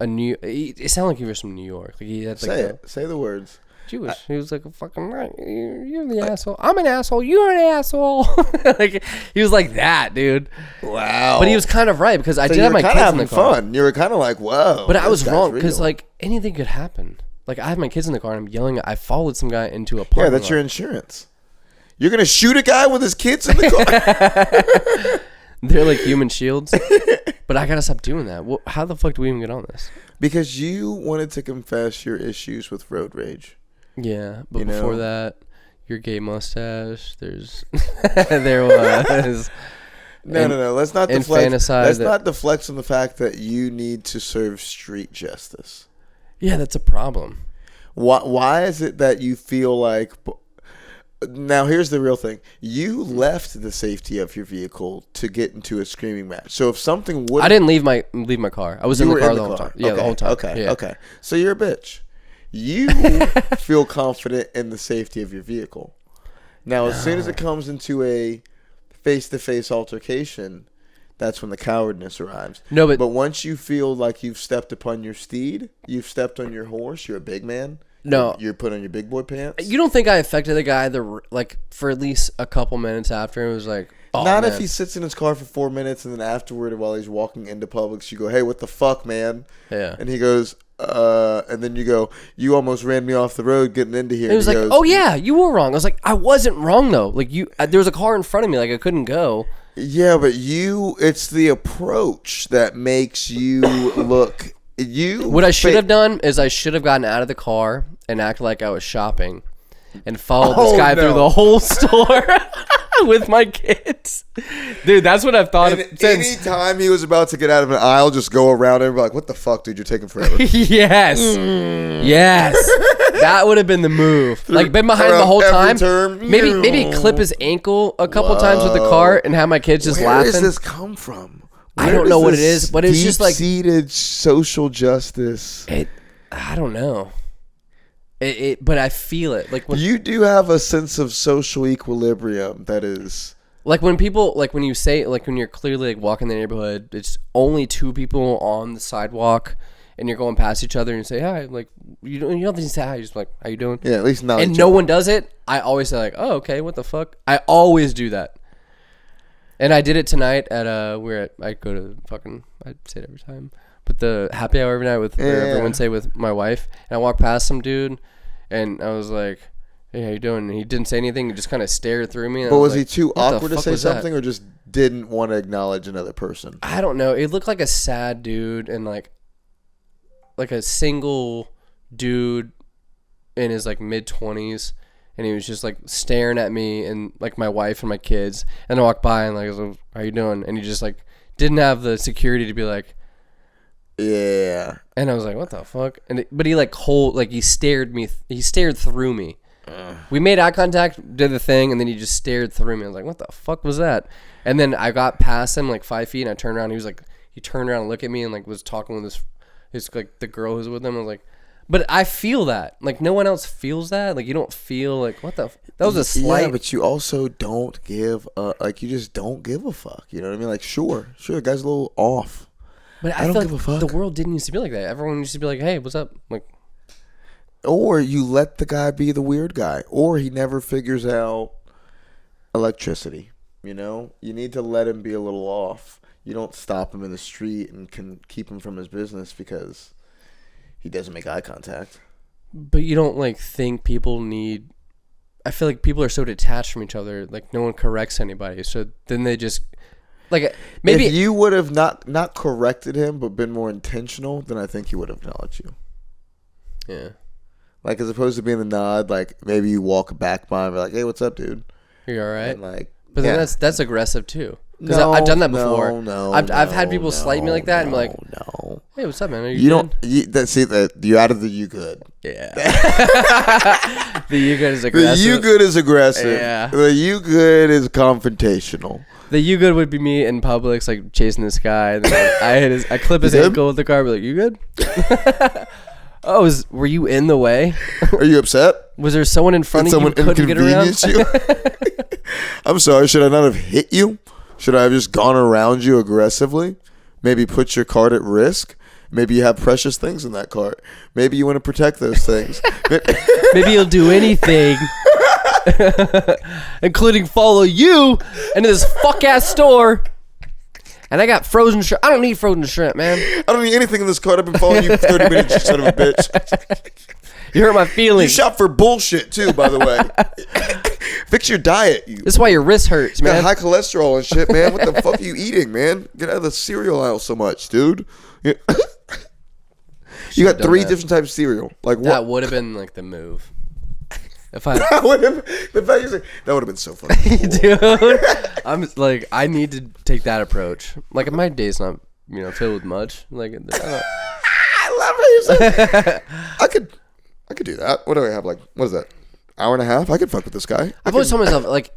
new. It sounded like he was from New York. Like he had Say the words. Jewish. He was like, fucking right. You're the asshole. I'm an asshole. You're an asshole. Like, he was like that, dude. Wow. But he was kind of right because I So did you have were my kind kids of in the having car. fun. You were kind of like, whoa. But I was this wrong guy's because real. like anything could happen. Like I have my kids in the car and I'm yelling. I followed some guy into a parking Yeah, that's lot. your insurance. You're going to shoot a guy with his kids in the car? They're like human shields. But I gotta stop doing that. Well, how the fuck do we even get on this? Because you wanted to confess your issues with road rage. Yeah, but You know? before that, your gay mustache. There was. No. Let's not deflect. Infanticide Let's that- not deflect on the fact that you need to serve street justice. Yeah, that's a problem. Why is it that you feel like? Now here's the real thing. You left the safety of your vehicle to get into a screaming match. So if something would, I didn't leave my car. I was in the were car the whole time. Yeah, okay. the whole time. Okay. Yeah. Okay. So you're a bitch. You feel confident in the safety of your vehicle. Now, as soon as it comes into a face-to-face altercation, that's when the cowardness arrives. No, but once you feel like you've stepped upon your steed, you've stepped on your horse, you're a big man. No. You're put on your big boy pants. you don't think I affected the guy for at least a couple minutes after? It was like, oh, Not man. if he sits in his car for 4 minutes and then afterward, while he's walking into Publix, you go, "Hey, what the fuck, man?" Yeah. And he goes, and then you go, "You almost ran me off the road getting into here." It was And like, he goes, oh yeah, you were wrong. I was like, I wasn't wrong though. Like there was a car in front of me. Like I couldn't go. Yeah, but it's the approach that makes you look. What I should have done is I should have gotten out of the car and acted like I was shopping and followed this guy through the whole store with my kids. Dude, that's what I've thought And of since. anytime he was about to get out of an aisle, just go around and be like, "What the fuck, dude? You're taking forever." Yes. Yes. That would have been the move. Like been behind him the whole Every time. turn. Maybe clip his ankle a couple times with the cart and have my kids just Where laughing. does this come from? I don't know what it is, but it's just like deep-seated social justice. I don't know. But I feel it. Like when You do have a sense of social equilibrium that is. Like when people, like when you say, like when you're clearly like walking the neighborhood, it's only two people on the sidewalk, and you're going past each other and you say hi, like you don't even say hi, you're just like, how you doing? Yeah, at least not. And no one does it. I always say like, oh okay, what the fuck? I always do that. And I did it tonight at I go to fucking, I say it every time, but the happy hour every night or every Wednesday with my wife, and I walked past some dude, and I was like, hey, how you doing? And he didn't say anything. He just kind of stared through me. And But I was he like, too what the awkward to fuck say was that? something, or just didn't want to acknowledge another person? I don't know. It looked like a sad dude and like a single dude in his like mid-20s, and he was just like staring at me and like my wife and my kids. And I walked by and like, I was like, how you doing? And he just like didn't have the security to be like, Yeah. and I was like, what the fuck? But he like he stared through me. We made eye contact, did the thing, and then he just stared through me. I was like, what the fuck was that? And then I got past him like 5 feet, and I turned around. He turned around and looked at me and like was talking with his like the girl who's with him. I was like, but I feel that. Like no one else feels that. Like you don't feel like what the. That was a slight. Yeah, but you also don't give like you just don't give a fuck. You know what I mean? Like sure, the guy's a little off. But I don't feel give like a fuck. the world didn't used to be like that. Everyone used to be like, hey, what's up? Like. Or you let the guy be the weird guy, or he never figures out electricity. You know, you need to let him be a little off. You don't stop him in the street and can keep him from his business because he doesn't make eye contact. But you don't like think people need. I feel like people are so detached from each other. Like no one corrects anybody, so then they just like maybe if you would have not corrected him but been more intentional, then I think he would have acknowledged you. Yeah. Like as opposed to being the nod, like maybe you walk back by and be like, "Hey, what's up, dude?" You're all right. And like, But then yeah. that's aggressive too. Because No, I've done that before. No, I've had people slight me like that and be like, no. "Hey, what's up, man? Are You good?" don't. You out of the you good. Yeah. The you good is The aggressive. you good is aggressive. Yeah. The you good is confrontational. The you good would be me in Publix, like chasing this guy. And then I clip his You good? ankle with the car. Be like, "You good?" Oh, were you in the way? Are you upset? Was there someone in front Did of you someone who couldn't get around? inconvenience you? I'm sorry. Should I not have hit you? Should I have just gone around you aggressively? Maybe put your cart at risk? Maybe you have precious things in that cart. Maybe you want to protect those things. Maybe you'll do anything, including follow you into this fuck ass store. And I got frozen shrimp. I don't need frozen shrimp, man. I don't need anything in this cart. I've been following you for 30 minutes, you son of a bitch. You hurt my feelings. You shop for bullshit, too, by the way. Fix your diet. This is why your wrist hurts, You got man. high cholesterol and shit, man. What the fuck are you eating, man? Get out of the cereal aisle so much, dude. You got 3 different types of cereal. Like what? That would have been like the move. If I, That would have been so fucking cool. dude, I'm like, I need to take that approach. Like, if my day's not, filled with much. Like, I love how you said I could do that. What do I have? Like, what is that? Hour and a half? I could fuck with this guy. I've always told myself, like,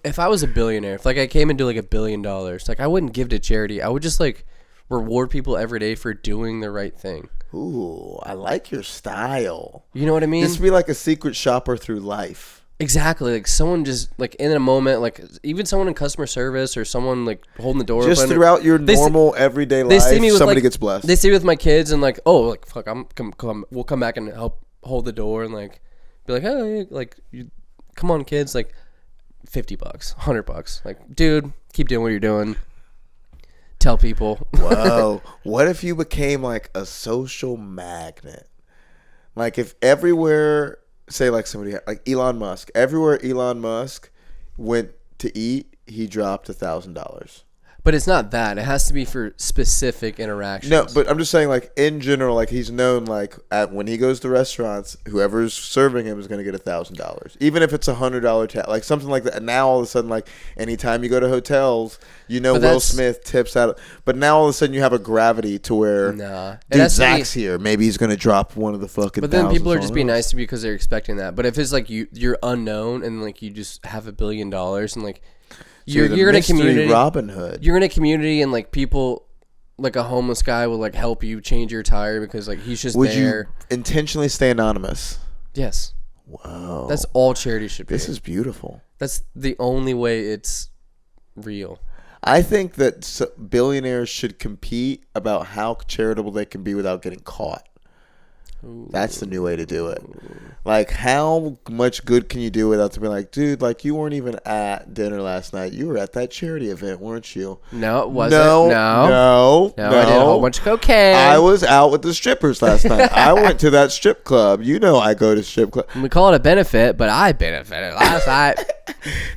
if I was a billionaire, if like I came into like $1 billion, like I wouldn't give to charity. I would just like reward people every day for doing the right thing. Ooh, I like your style. You know what I mean? Just be like a secret shopper through life. Exactly. Like someone just like in a moment, like even someone in customer service or someone like holding the door just open. Throughout your normal everyday life, somebody gets blessed. They see me with my kids and like, oh, like fuck, we'll come back and help hold the door and like be like, hey, like come on, kids, like $50, $100, like dude, keep doing what you're doing. Tell people. Whoa. What if you became like a social magnet? Like if everywhere, say like somebody like Elon Musk, everywhere Elon Musk went to eat, he dropped $1,000. But it's not that. It has to be for specific interactions. No, but I'm just saying, like in general, like he's known, like when he goes to restaurants, whoever's serving him is going to get $1,000, even if it's $100 tab, like something like that. And now all of a sudden, like anytime you go to hotels, Will Smith tips out. But now all of a sudden you have a gravity to where, dude, Zack's here. Maybe he's going to drop one of the fucking. But then people are just being nice to you because they're expecting that. But if it's like you're unknown and like you just have $1 billion and like. You're in a community, Robin Hood. You're in a community, and like people, like a homeless guy will like help you change your tire because like he's just there. Would you intentionally stay anonymous? Yes. Wow. That's all charity should be. This is beautiful. That's the only way it's real. I think that billionaires should compete about how charitable they can be without getting caught. Ooh. That's the new way to do it. Like, how much good can you do without to be like, dude, like, you weren't even at dinner last night. You were at that charity event, weren't you? No, it wasn't. No, I did a whole bunch of cocaine. I was out with the strippers last night. I went to that strip club. You know I go to strip club. We call it a benefit, but I benefited last night.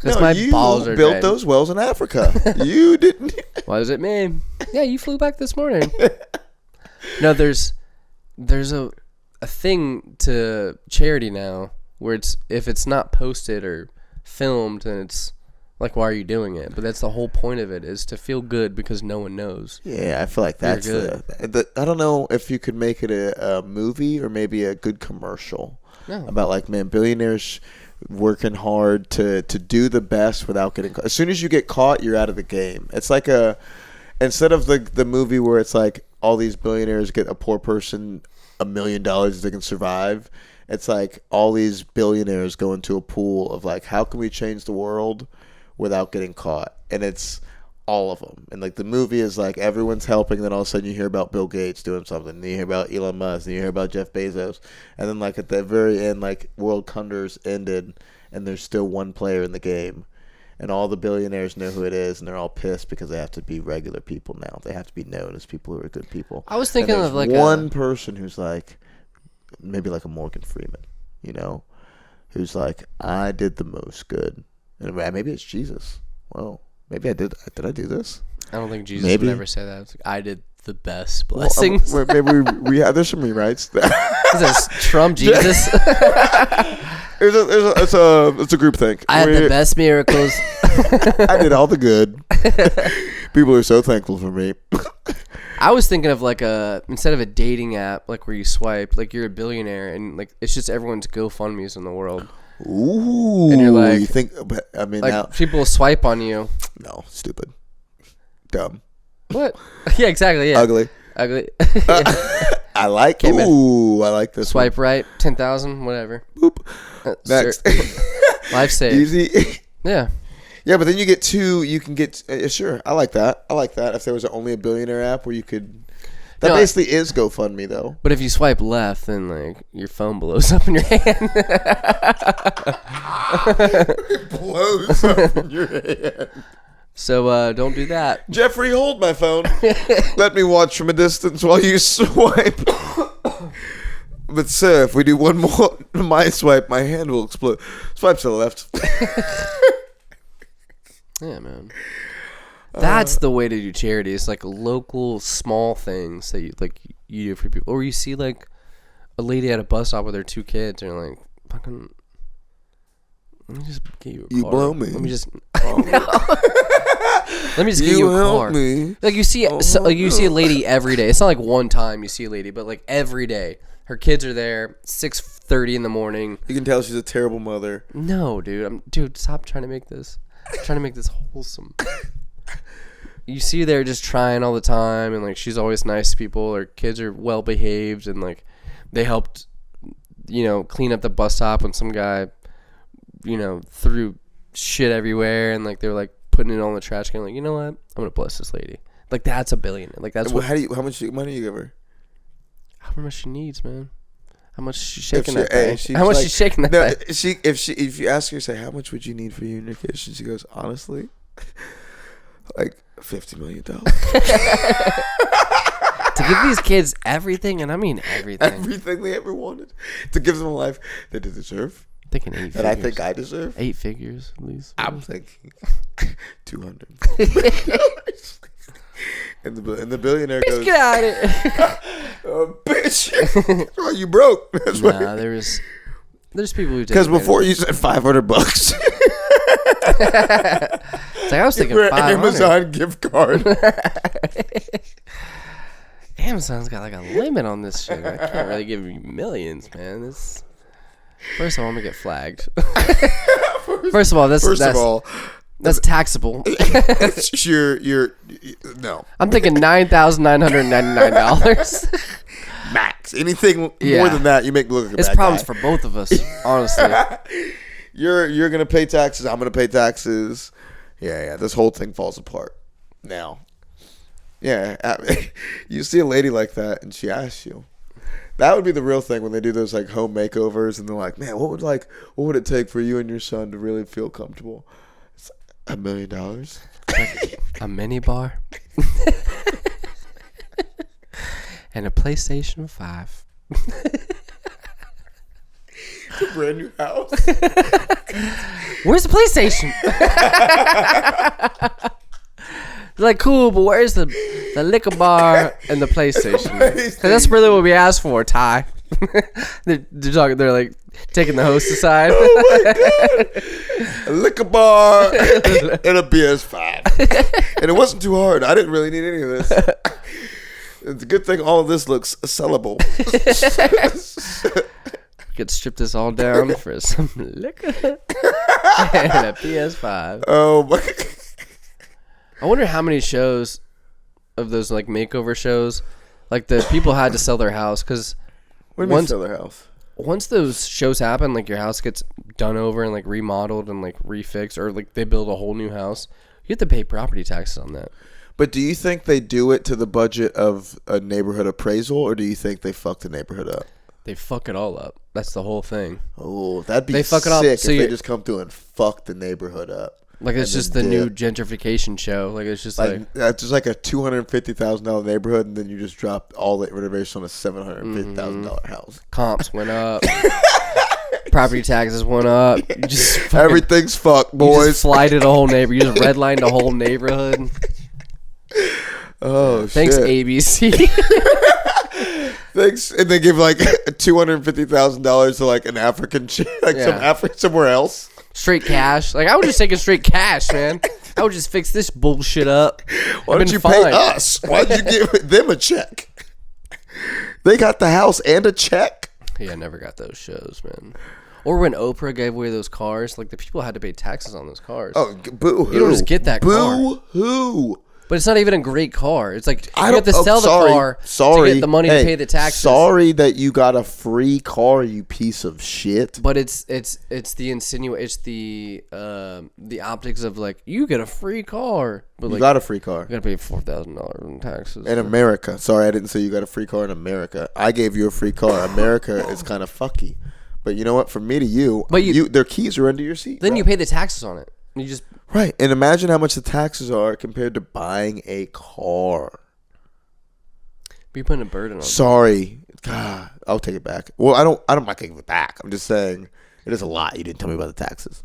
Because my balls are built dead. those wells in Africa. You didn't. Was it me? Yeah, you flew back this morning. No, there's a thing to charity now where it's if it's not posted or filmed, then it's like, why are you doing it? But that's the whole point of it, is to feel good because no one knows. Yeah, I feel like that's I don't know if you could make it a movie or maybe a good commercial about like, man, billionaires working hard to do the best without getting caught. As soon as you get caught, you're out of the game. It's like instead of the movie where it's like all these billionaires get a poor person $1 million they can survive. It's like all these billionaires go into a pool of like, how can we change the world without getting caught? And it's all of them. And like the movie is like everyone's helping, then all of a sudden you hear about Bill Gates doing something, and then you hear about Elon Musk, and you hear about Jeff Bezos, and then like at the very end, like World Cunders ended and there's still one player in the game. And all the billionaires know who it is, and they're all pissed because they have to be regular people now. They have to be known as people who are good people. I was thinking of like one person who's like, maybe like a Morgan Freeman, who's like, I did the most good. And maybe it's Jesus. Well, maybe I did. Did I do this? I don't think Jesus would ever say that. It's like, I did the best blessings. Well, maybe we have. There's some rewrites. Is this Trump Jesus? It's a group thing. I had the best miracles. I did all the good. People are so thankful for me. I was thinking of like instead of a dating app, like where you swipe, like you're a billionaire and like it's just everyone's GoFundMe's in the world. Ooh, and you're like, you think? But I mean, like now people swipe on you. No, stupid, dumb. What? Yeah, exactly. Yeah, ugly. I like. Ooh, I like this. Swipe right, 10,000, whatever. Boop. Next. Life saved. Easy. Yeah. Yeah, but then you get two. You can get sure. I like that. If there was only a billionaire app where you could. That No, basically is GoFundMe, though. But if you swipe left, then like your phone blows up in your hand. It blows up in your hand. So don't do that. Jeffrey, hold my phone. Let me watch from a distance while you swipe. But sir, if we do one more my swipe, my hand will explode. Swipe to the left. Yeah, man. That's the way to do charity. It's like local small things that you do for people. Or you see like a lady at a bus stop with her 2 kids, and you're like, fucking, let me just get you a car. You blow me. Let me just let me just get you a help car. me. Like you see a lady every day. It's not like one time you see a lady, but like every day. Her kids are there 6:30 in the morning. You can tell she's a terrible mother. No, dude. Dude, stop trying to make this. I'm trying to make this wholesome. You see her there just trying all the time, and like she's always nice to people. Her kids are well behaved, and like they helped, clean up the bus stop when some guy, threw shit everywhere, and like they were like putting it all in the trash can. Like, you know what? I'm gonna bless this lady. Like that's a billionaire. Like that's what. How much money do you give her? How much she needs, man. How much she's shaking that hey, thing. How much she's shaking that thing. If you ask her, say, how much would you need for you and your kids? She goes, honestly, like $50 million. To give these kids everything, and I mean everything. Everything they ever wanted. To give them a life they deserve. I'm thinking 8 figures. That I think I deserve. 8 figures, at least. I'm thinking 200. And the billionaire goes, get out of here. bitch, oh, you broke. That's Nah, there's people who because before you said $500. It's like I was thinking 500. Amazon gift card. Amazon's got like a limit on this shit. I can't really give you millions, man. First of all, I'm gonna get flagged. First of all, that's taxable. It's your no. I'm thinking $9,999 max. Anything more than that, you make me look like a it's bad problems guy. for both of us, honestly. You're gonna pay taxes. I'm gonna pay taxes. Yeah. This whole thing falls apart now. Yeah, you see a lady like that, and she asks you. That would be the real thing when they do those like home makeovers, and they're like, "Man, what would it take for you and your son to really feel comfortable?" It's $1 million. A mini bar and a PlayStation 5. It's a brand new house. Where's the PlayStation? Like, cool, but where's the liquor bar and the PlayStation? 'Cause that's really what we asked for, Ty. they're like taking the host aside. Oh my god! A liquor bar and a PS5, and it wasn't too hard. I didn't really need any of this. It's a good thing all of this looks sellable. Could strip this all down for some liquor and a PS5. Oh my! I wonder how many shows of those like makeover shows, like the people had to sell their house because Once sell their house. Once those shows happen, like your house gets done over and like remodeled and like refixed, or like they build a whole new house, you have to pay property taxes on that. But do you think they do it to the budget of a neighborhood appraisal, or do you think they fuck the neighborhood up? They fuck it all up. That's the whole thing. Oh, that'd be they fuck it up, sick so if they just come through and fuck the neighborhood up. Like it's just the new gentrification show. Like it's just like it's just like a $250,000 neighborhood, and then you just drop all the renovation on a $750,000 house. Comps went up. Property taxes went up. You just fucking, everything's fucked, boys. You just flighted a whole neighborhood. You just redlined a whole neighborhood. Oh, thanks, shit. ABC. Thanks, and they give like $250,000 to like an African chick, like somewhere else. Straight cash. Like, I would just take it straight cash, man. I would just fix this bullshit up. Why don't you pay us? Why'd you give them a check? They got the house and a check. Yeah, I never got those shows, man. Or when Oprah gave away those cars, like the people had to pay taxes on those cars. Oh, boo-hoo. You don't just get that car. Boo-hoo. But it's not even a great car. It's like I you have to don't- sell sorry, the car sorry. to get the money Hey, to pay the taxes. Sorry that you got a free car, you piece of shit. But it's the it's the optics of like you get a free car, but You like got a free car. you gotta pay $4,000 in taxes. In America. Sorry, I didn't say you got a free car in America. I gave you a free car. America is kind of fucky. But you know what? From me to you, But you- their keys are under your seat. then bro. you pay the taxes on it. You just Right. And imagine how much the taxes are compared to buying a car. be putting a burden on. Sorry. God, I'll take it back. Well, I'm not taking it back. I'm just saying it is a lot. You didn't tell me about the taxes.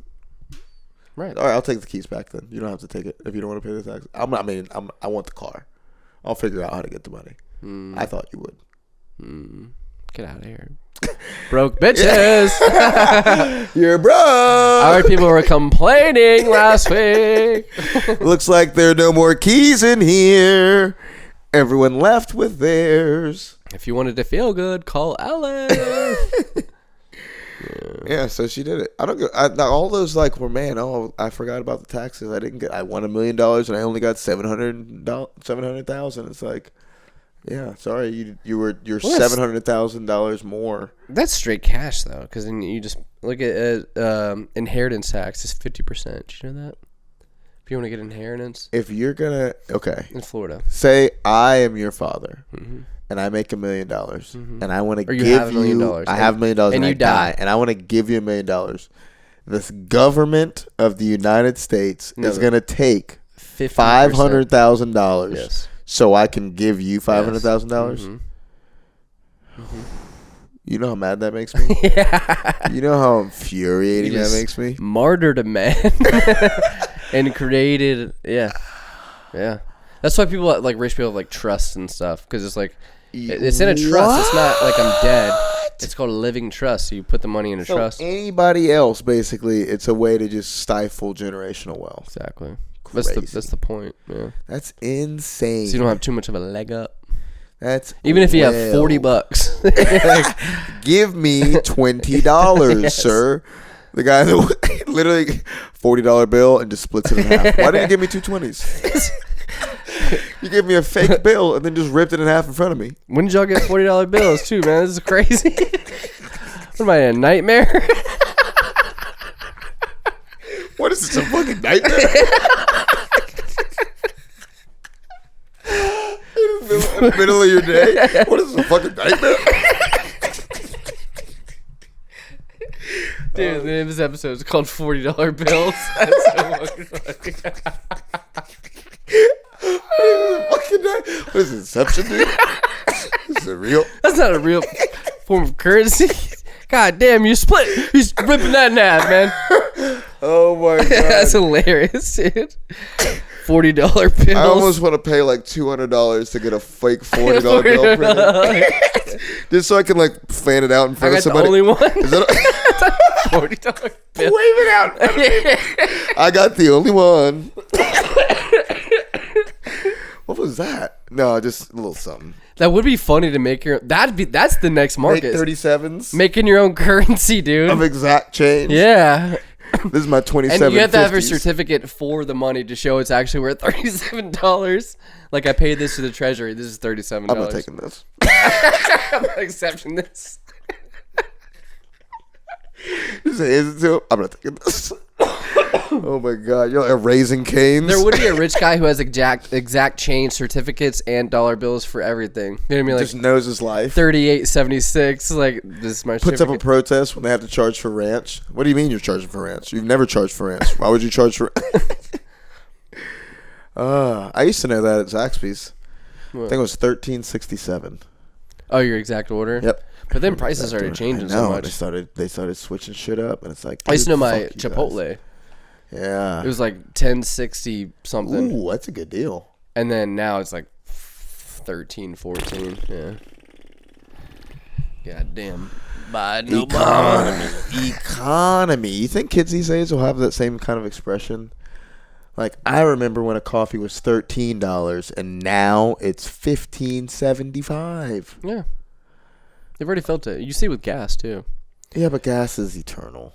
Right. All right, I'll take the keys back then. You don't have to take it if you don't want to pay the taxes. I want the car. I'll figure out how to get the money. I thought you would. Get out of here. Broke bitches. You're broke. All right, people were complaining last week. Looks like there are no more keys in here. Everyone left with theirs. If you wanted to feel good, call Ellen. Yeah, so she did it. I don't get all those like were man. Oh, I forgot about the taxes. I won $1 million and I only got $700,000. It's like, yeah, sorry, you're $700,000 more. That's straight cash though, because then you just look at inheritance tax is 50%. Did you know that? If you want to get inheritance If you're gonna in Florida, say I am your father. And I make $1 million, and I want to give have $1 million, I have $1 million, and you I die, and I want to give you $1 million. This government of the United States is going to take 50%. $500,000, Yes. so I can give you $500,000. You know how mad that makes me. Yeah. You know how infuriating You that just makes me. Martyred a man and created. Yeah. That's why people like rich people have like trusts and stuff, because it's like it's in a trust. It's not like I'm dead. It's called a living trust. So you put the money in a So trust. anybody else, basically, it's a way to just stifle generational wealth. Exactly. Crazy. That's the point. Yeah. That's insane. So you don't have too much of a leg up. That's Even if you have well. $40. Give me $20, Yes. sir. The guy that literally $40 bill and just splits it in half. Why didn't you give me two 20s? You gave me a fake bill and then just ripped it in half in front of me. When did y'all get $40 bills too, man? This is crazy. What am I, a nightmare? What is this, a fucking nightmare? In the middle of your day? What is this, a fucking nightmare? Dude, the name of this episode is called $40 bills. That's so fucking funny. Fucking night. What is this, Inception, dude? Is it real? That's not a real form of currency. God damn, you split. He's ripping that in half, man. Oh my god. That's hilarious, dude. $40 bills. I almost want to pay like $200 to get a fake $40 bill printed. Just so I can like fan it out in I front got of somebody. the only one. Is that $40 bill. wave it out. I got the only one. What was that? No, just a little something. That would be funny to make your. That's the next Make market. 37s Making your own currency, dude. of exact change. Yeah. This is my 27. And you have to have a 50s. certificate for the money to show it's actually worth $37. Like, I paid this to the treasury. This is $37. I'm not taking this. I'm not accepting this. You say, is it too? I'm not taking this. Oh my god, you're like Raising Canes. There would be a rich guy who has exact change certificates and dollar bills for everything. You know what I mean? Like just knows his life. 38.76. Like, this is my Puts up a certificate. protest when they have to charge for ranch. What do you mean you're charging for ranch? You've never charged for ranch. Why would you charge for? I used to know that at Zaxby's. I think it was $13.67. Oh, your exact order? Yep. But then prices started changing so much. They started switching shit up, and it's like I used to know dude, my fuck you guys. Chipotle. Yeah. It was like 1060 something. Ooh, that's a good deal. And then now it's like 13, 14. Yeah. God damn. Biden, Obama. Economy. You think kids these days will have that same kind of expression? Like, I remember when a coffee was $13 and now it's $15.75. Yeah. They've already felt it. You see it with gas too. Yeah, but gas is eternal.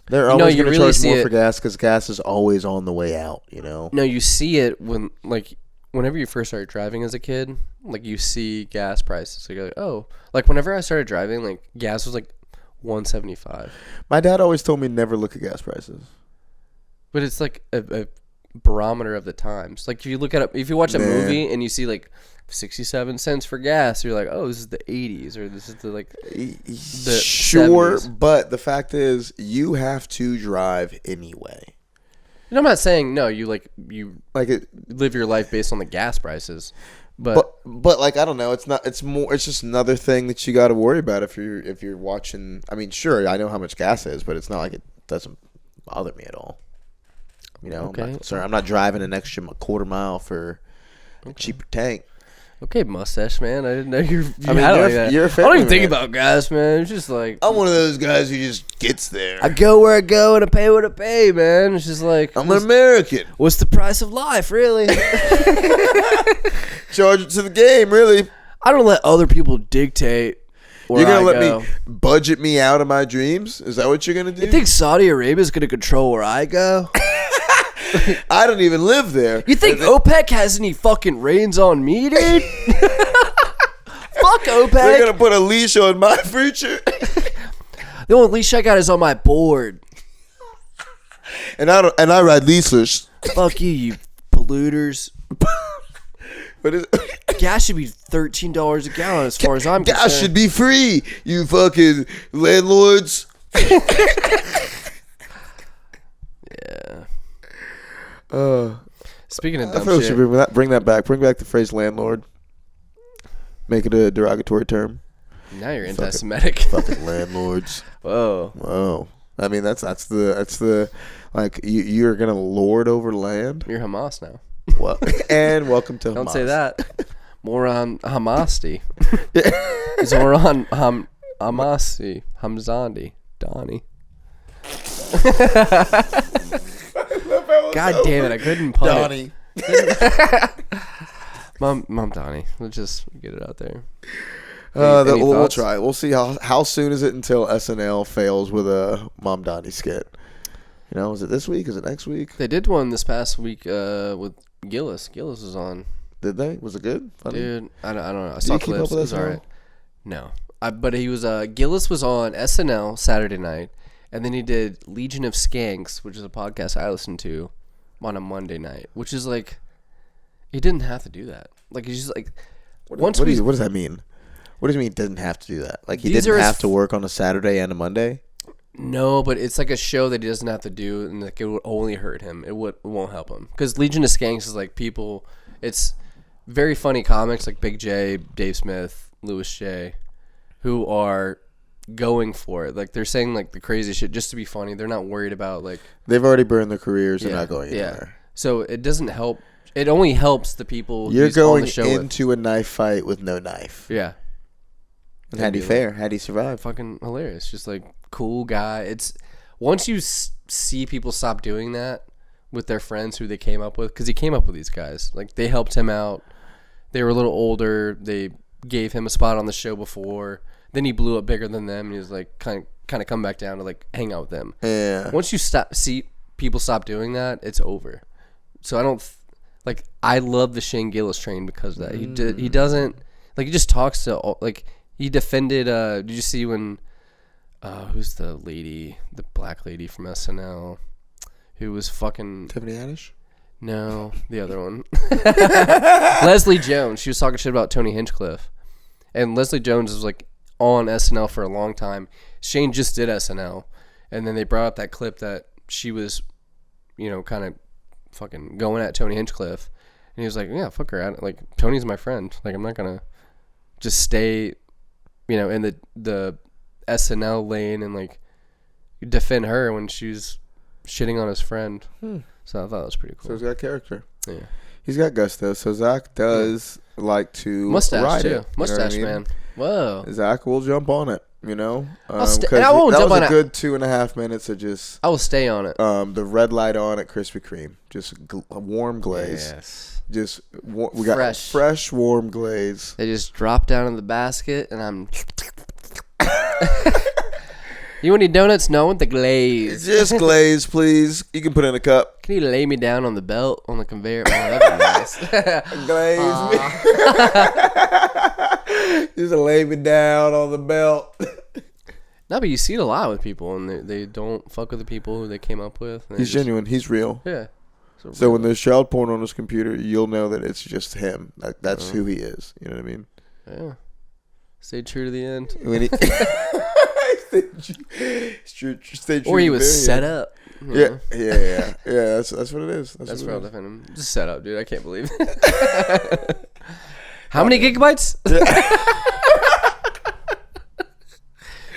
They're You know, always you going to really charge see more it- for gas because gas is always on the way out, you know? No, you see it when, like, whenever you first started driving as a kid, like, you see gas prices. So you're like, oh. Like, whenever I started driving, like, gas was, like, $1.75. My dad always told me never look at gas prices. But it's, like, a barometer of the times. Like, if you look at if you watch a movie and you see, like, 67 cents for gas, you're like, oh, this is the 80s, or this is the, like, the Sure, 70s. but the fact is, you have to drive anyway. And I'm not saying, no, you Like it, live your life based on the gas prices. But like I don't know, it's not. It's more. It's just another thing that you got to worry about if you're watching. I mean, sure, I know how much gas is, but it's not like it doesn't bother me at all. You know, Okay. I'm not driving an extra quarter mile for a cheaper tank. okay, mustache man, I didn't know you I mean, had it you're- like that. you're a I don't family even think man. about gas, man. It's just like I'm one of those guys who just gets there. I go where I go and I pay what I pay, man. It's just like I'm an American. what's the price of life, really? Charge it to the game, really. I don't let other people dictate where You're gonna I let go. me budget me out of my dreams? Is that what you're gonna do? You think Saudi Arabia is gonna control where I go? I don't even live there. You think OPEC has any fucking reins on me, dude? Fuck They're OPEC. gonna put a leash on my future, The only leash I got is on my board. and I ride leashless. Fuck you, you polluters. But it, Gas should be $13 a gallon as far as I'm concerned. gas should be free. You fucking landlords. Yeah. Uh, Speaking of I dumb feel we should shit, bring that back. Bring back the phrase landlord. Make it a derogatory term. now you're anti-Semitic. Fucking landlords. Whoa. Whoa. I mean that's the like you're gonna lord over land. You're Hamas now. Well, and welcome to Don't Hamas. say that. More on Hamasti. It's more on Hamasi. Hamzandi. Donnie. God damn it, I couldn't pun Donnie. it. Mom Donnie. Let's just get it out there. Any We'll thoughts? try. We'll see how soon is it until SNL fails with a Mom Donnie skit. You know, is it this week? Is it next week? They did one this past week with Gillis. Gillis was on. Did they? Was it good? Funny? Dude, I don't know. I saw you keep clips. up with It was SNL? alright. No. But he was Gillis was on SNL Saturday night, and then he did Legion of Skanks, which is a podcast I listen to, on a Monday night, which is like he didn't have to do that. Like he's just like What once does we that mean? What does it mean? He doesn't have to do that. Like he These didn't are his have to work on a Saturday and a Monday. No, but it's like a show that he doesn't have to do, and like it would only hurt him. It won't help him because Legion of Skanks is like people. It's very funny comics like Big J, Dave Smith, Louis J, who are going for it. Like they're saying like the crazy shit just to be funny. They're not worried about like They've already burned their careers. They're not going anywhere. So it doesn't help. It only helps the people. You're he's on going the show into a knife fight with no knife. with. Yeah. And how'd he fare? How'd he survive? Fucking hilarious. Just like cool guy. It's once you see people stop doing that with their friends who they came up with, because he came up with these guys. Like they helped him out. They were a little older. They gave him a spot on the show before. Then he blew up bigger than them, and he was like kind of come back down to like hang out with them. Yeah. Once you see people stop doing that, it's over. So I don't like. I love the Shane Gillis train because of that. He doesn't like. He just talks to like. He defended. Did you see when? Who's the lady? The black lady from SNL, who was fucking. Tiffany Haddish? No, the other one. Leslie Jones. She was talking shit about Tony Hinchcliffe, and Leslie Jones was like on SNL for a long time. Shane just did SNL, and then they brought up that clip that she was, kind of fucking going at Tony Hinchcliffe, and he was like, "Yeah, fuck her. Like Tony's my friend. Like I'm not gonna just stay, in the SNL lane and like defend her when she's shitting on his friend." So I thought that was pretty So cool. he's got character. Yeah. He's got gusto. So Zach does like to Mustache ride too. it. You know what I Mustache mean? man. Whoa. Zach will jump on it. and I won't because jump was on a it. good 2.5 minutes of just I will stay on it. the red light on at Krispy Kreme, just a warm glaze. Yes. Just we got Fresh. fresh warm glaze. They just drop down in the basket, and I'm. You want any donuts? No, I want the glaze. Just glaze, please. You can put it in a cup. Can you lay me down on the belt on the conveyor? Oh, that'd be nice. Glaze me. Just lay me down on the belt. No, but you see it a lot with people, and they don't fuck with the people who they came up with. He's genuine. He's real. Yeah. So when there's child porn on his computer, you'll know that it's just him. That's who he is. You know what I mean? Yeah. Stay true to the end. When he stay true Or he to the was very set end. up. Yeah. That's what it is. That's what I'll defend him. Just set up, dude. I can't believe it. How many gigabytes?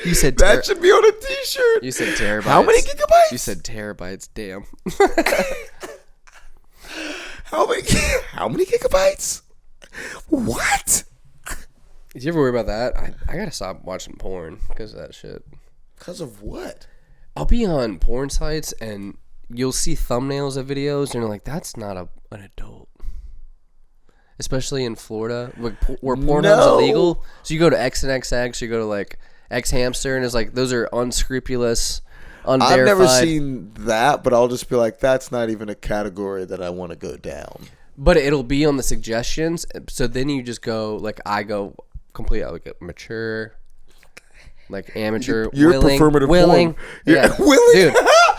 You said that should be on a T-shirt. You said terabytes. How many gigabytes? You said terabytes. Damn. How many gigabytes? What? Did you ever worry about that? I gotta stop watching porn because of that shit. Because of what? I'll be on porn sites and you'll see thumbnails of videos and you're like, that's not an adult. Especially in Florida, where Pornhub's illegal. So you go to X and XX, you go to like X Hamster, and it's like those are unscrupulous, unverified. I've never seen that, but I'll just be like, that's not even a category that I want to go down. But it'll be on the suggestions. So then you just go, like I go completely like mature, like amateur, You're willing, porn. Yeah. Willing.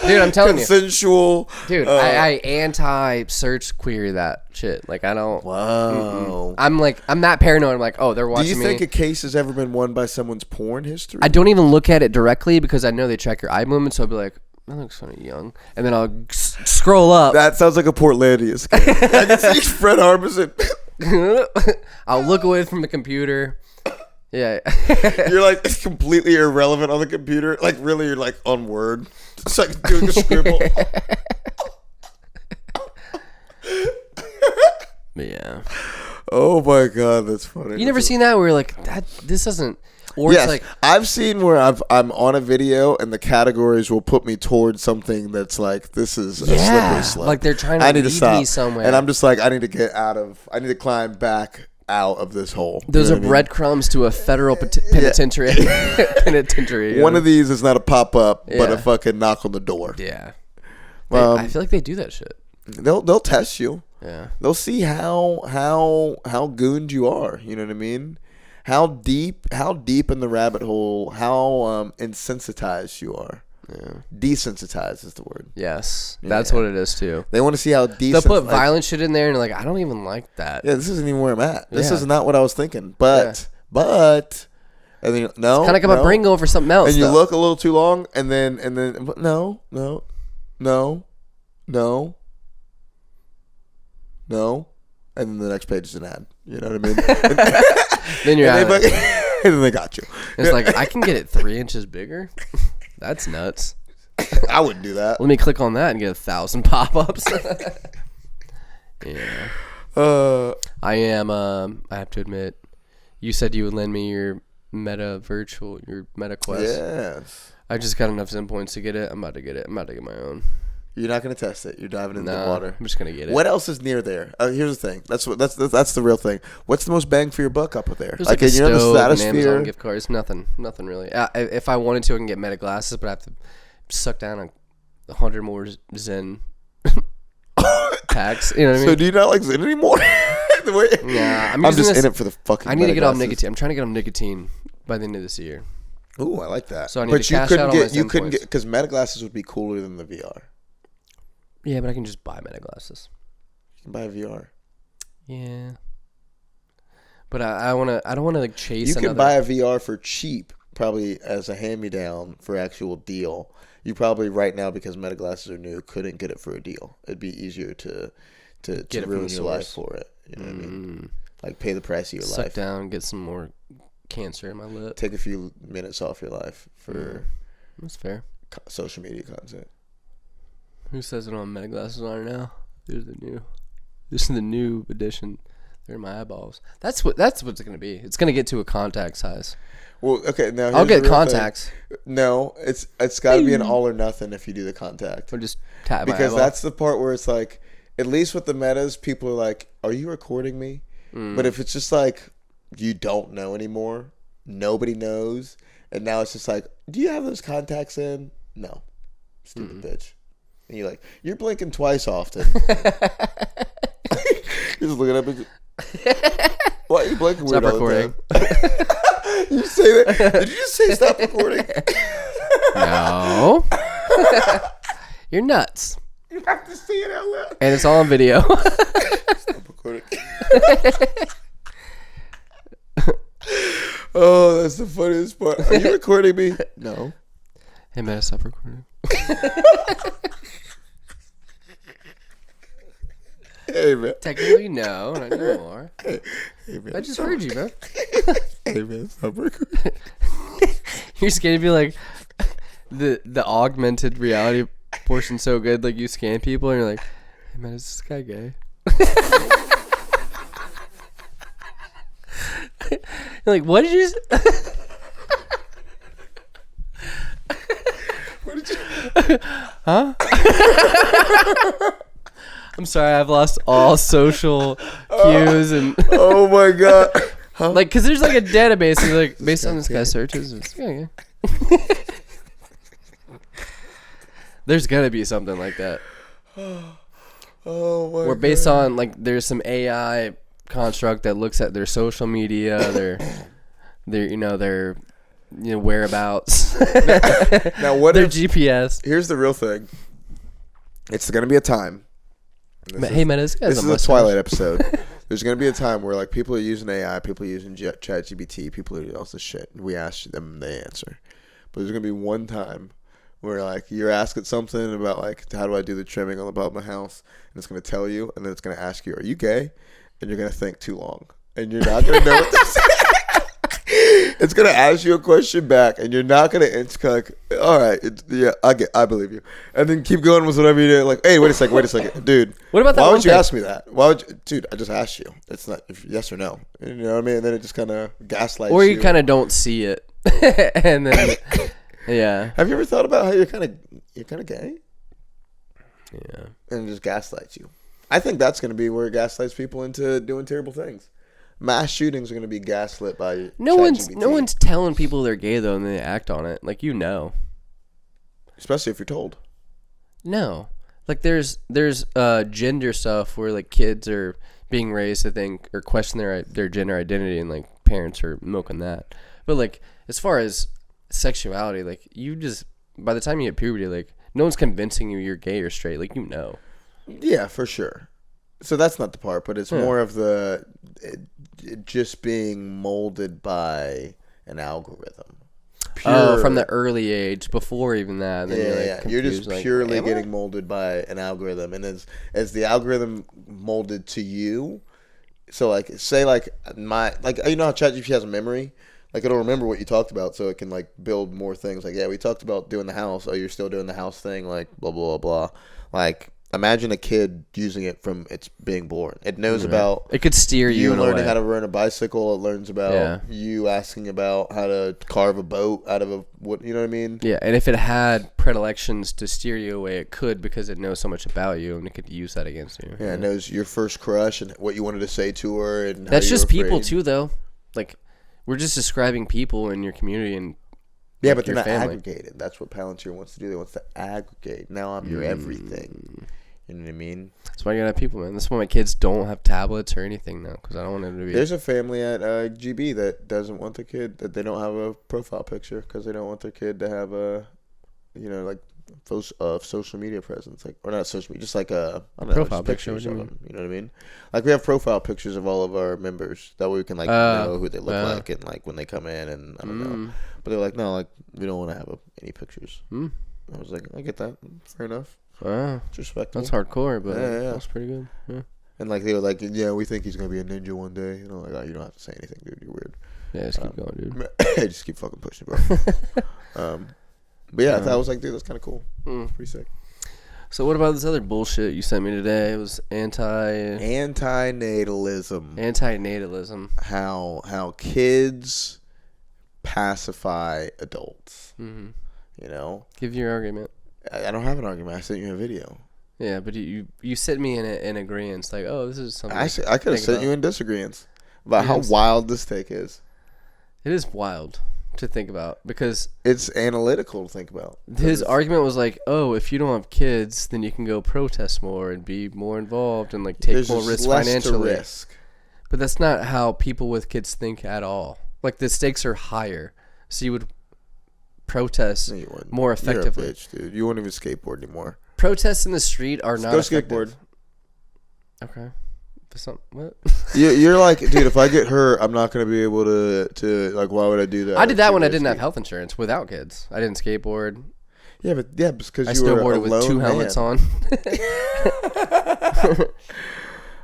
Dude, I'm telling you. Consensual. Dude, I anti-search query that shit. Like, I don't. Wow. I'm that paranoid. I'm like, oh, they're watching me. Do you think a case has ever been won by someone's porn history? I don't even look at it directly because I know they check your eye movement. So I'll be like, that looks kind of young. And then I'll scroll up. That sounds like a Portlandia scam. I can see Fred Harbison. I'll look away from the computer. Yeah. You're like completely irrelevant on the computer. Like really, you're like on Word. It's like doing a scribble. Yeah. Oh my god, that's funny. You never seen that where you're like, this doesn't. Or yes, it's like, I've seen where I'm on a video and the categories will put me towards something that's like, this is a slippery slope. Like they're trying to I need to lead stop me somewhere. and I'm just like, I need to climb back out of this hole. Those You are know what I mean? breadcrumbs to a federal penitentiary. Penitentiary. One of these is not a pop up, but Yeah. a fucking knock on the door. Yeah. Um, I feel like they do that shit. They'll test you. Yeah. They'll see how gooned you are. You know what I mean? How deep in the rabbit hole, how insensitized you are. Yeah. Desensitized is the word. Yes. That's what it is too. They want to see how They'll put violent shit in there and you're like, I don't even like that. Yeah, this isn't even where I'm at. This Yeah. is not what I was thinking. But and then no. Kind of like my brain going for something else. And you though. look a little too long and then but no. And then the next page is an ad. You know what I mean? Then you're out of it. And then they got you. It's like, I can get it 3 inches bigger. That's nuts. I wouldn't do that. Let me click on that and get 1,000 pop-ups. Yeah. I am, I have to admit, you said you would lend me your Meta Quest. Yes. I just got enough Zen points to get it. I'm about to get it. I'm about to get my own. You're not going to test it. You're diving into the water. I'm just going to get it. What else is near there? Here's the thing. That's the real thing. What's the most bang for your buck up there? There's like a you know, stove, the an stratosphere. Amazon gift card. It's nothing really. If I wanted to, I can get Meta glasses, but I have to suck down 100 more Zen packs. You know what I mean? So do you not like Zen anymore? Yeah, I'm just in it for the fucking. I need to get Meta off glasses. nicotine. I'm trying to get off nicotine by the end of this year. Ooh, I like that. So I need to cash out on my Zen points. because Meta glasses would be cooler than the VR. Yeah, but I can just buy Meta glasses. You can buy a VR. Yeah, but I don't want to like chase. You can buy a VR for cheap, probably as a hand-me-down for actual deal. You probably right now, because Meta glasses are new, couldn't get it for a deal. It'd be easier to ruin your life for it. You know what I mean? Like pay the price of your Suck life. down, get some more cancer in my lip. Take a few minutes off your life for That's fair. social media content. Who says it on Meta glasses on it now? This is the new edition. They're in my eyeballs. That's what it's gonna be. It's gonna get to a contact size. Well, okay, now I'll get here's the real contacts. thing. No, it's got to be an all or nothing if you do the contact. Or just tap my Because eyeball. that's the part where it's like, at least with the metas, people are like, "Are you recording me?" But if it's just like you don't know anymore, Nobody knows. And now it's just like, do you have those contacts in? No. Stupid bitch. And you're like, you're blinking twice often. You're just looking up at why are you blinking weird Stop all the recording. time? You say that? Did you just say stop recording? No. You're nuts. You have to say it out loud. And it's all on video. Stop recording. Oh, that's the funniest part. Are you recording me? No. Hey, man, stop recording. Hey, man. Technically, no, not anymore. Hey, man. I just heard you, bro. Hey, man, stop recording. You're just gonna be like the augmented reality portion so good, like you scan people and you're like, hey man, is this guy gay? You're like, what did you What did you... Huh? I'm sorry, I've lost all social cues and Oh my god. Huh? like, cause there's like a database and like based on this guy's searches, it's yeah. There's gonna be something like that. Oh my Or based on like there's some AI construct that looks at their social media, their whereabouts, Now what their if GPS. here's the real thing. It's gonna be a time. Hey man, this guy's This is a Twilight episode. There's gonna be a time where like people are using AI, people are using ChatGPT, people are doing all this shit. We ask them, they answer. But there's gonna be one time where like you're asking something about like how do I do the trimming on the bottom of my house, and it's gonna tell you, and then it's gonna ask you, are you gay? And you're gonna think too long, and you're not gonna know what to say. It's gonna ask you a question back, and you're not gonna. It's like, all right, yeah, I believe you, and then keep going with whatever you're doing. Like, hey, wait a second, dude. What about that Why one would you thing? ask me that? Why would you, dude? I just asked you. It's not yes or no. You know what I mean? And then it just kind of gaslights Or you. you kind of don't see it, and then yeah, Have you ever thought about how you're kind of gay, yeah. and it just gaslights you? I think that's gonna be where it gaslights people into doing terrible things. Mass shootings are gonna be gaslit by No ChatGPT. one's telling people they're gay though, and they act on it. Like especially if you're told. No, like there's gender stuff where like kids are being raised to think or question their gender identity, and like parents are milking that. But like as far as sexuality, like you just by the time you hit puberty, like no one's convincing you you're gay or straight. Like Yeah, for sure. So that's not the part, but it's more of it just being molded by an algorithm. from the early age before even that. Then You're just confused, like, purely am I? getting molded by an algorithm, and as the algorithm molded to you. So like, say like you know how ChatGPT has a memory. Like it'll remember what you talked about, so it can like build more things. Like, yeah, we talked about doing the house. Oh, you're still doing the house thing. Like blah blah blah blah. Like imagine a kid using it from its being born. It knows about It could steer you in a learning way. how to run a bicycle. It learns about you asking about how to carve a boat out of what you know what I mean. Yeah, and if it had predilections to steer you away, it could because it knows so much about you, and it could use that against you. Yeah, it knows your first crush and what you wanted to say to her, and how That's you just were people afraid. too, though. Like we're just describing people in your community and Yeah, like, but they're your not family. aggregated. That's what Palantir wants to do. They want to aggregate. Now I'm your everything. You know what I mean? That's why you gotta have people, man. That's why my kids don't have tablets or anything now, because I don't want them to be. There's a family at GB that doesn't want their kid, that they don't have a profile picture because they don't want their kid to have a, like, social media presence, like, or not social media, just like a I don't know, Profile just picture, pictures what of do you them. You know what I mean? Like we have profile pictures of all of our members that way we can like know who they look like and like when they come in and I don't know. But they're like, no, like we don't want to have any pictures. I was like, I get that, fair enough. Wow, It's respectable. that's hardcore, but Yeah. that's pretty good. Yeah, And like they were like, yeah, we think he's gonna be a ninja one day. You know, like, oh, you don't have to say anything, dude. You're weird. yeah, just keep going, dude. Just keep fucking pushing, bro. But yeah, I thought I was like, dude, that's kind of cool. Pretty sick. So what about this other bullshit you sent me today? It was Antinatalism. anti-natalism. How kids pacify adults. Mm-hmm. You know, Give your argument. I don't have an argument. I sent you a video. Yeah, but you sent me in agreement. Like, oh, this is something. I could have think sent about. you in disagreements about how Yes. wild this take is. It is wild to think about because It's analytical to think about. his argument was like, oh, if you don't have kids, then you can go protest more and be more involved and like take There's more just risk less financially. to risk. But that's not how people with kids think at all. Like the stakes are higher, so you would protest No, you wouldn't. more effectively. You're a bitch, dude. You won't even skateboard anymore. Protests in the street are not Go effective. skateboard. Okay. What? You're like, dude, if I get hurt, I'm not going to be able to like, why would I do that? I did that when I Too didn't have risky. health insurance without kids. I didn't skateboard. Yeah, because I you were a snowboarded with 2 lone helmets man. on.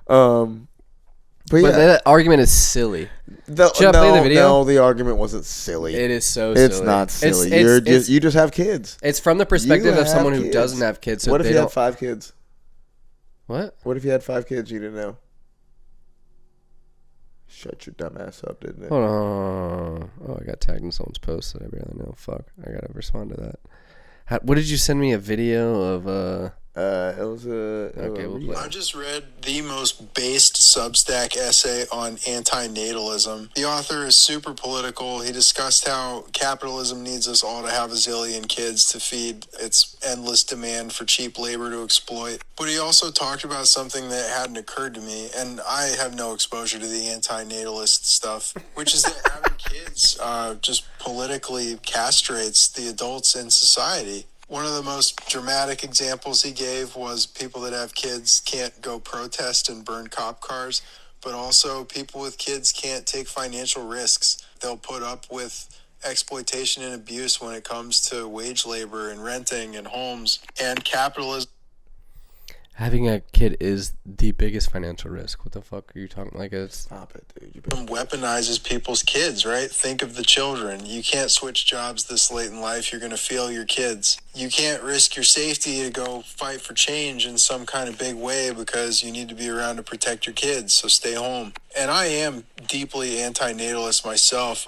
But But yeah, that argument is silly. Should I no, play the video? No, the argument wasn't silly. It is so silly. It's not silly. It's You just have kids. It's from the perspective You of someone have who kids. doesn't have kids. So What if they you don't. had 5 kids? What? What if you had 5 kids you didn't know? Shut your dumb ass up, didn't it? Hold on. Oh, I got tagged in someone's post that I barely know. Fuck. I gotta respond to that. What did you send me a video of? It was a. Okay, we'll play. I just read the most based Substack essay on antinatalism. The author is super political. He discussed how capitalism needs us all to have a zillion kids to feed its endless demand for cheap labor to exploit. But he also talked about something that hadn't occurred to me, and I have no exposure to the antinatalist stuff, which is that having kids just politically castrates the adults in society. One of the most dramatic examples he gave was people that have kids can't go protest and burn cop cars, but also people with kids can't take financial risks. They'll put up with exploitation and abuse when it comes to wage labor and renting and homes. And capitalism Having a kid is the biggest financial risk. What the fuck are you talking? Like it's. Stop it, dude. weaponizes people's kids, right? Think of the children. You can't switch jobs this late in life. You're going to fail your kids. You can't risk your safety to go fight for change in some kind of big way because you need to be around to protect your kids. So stay home. And I am deeply antinatalist myself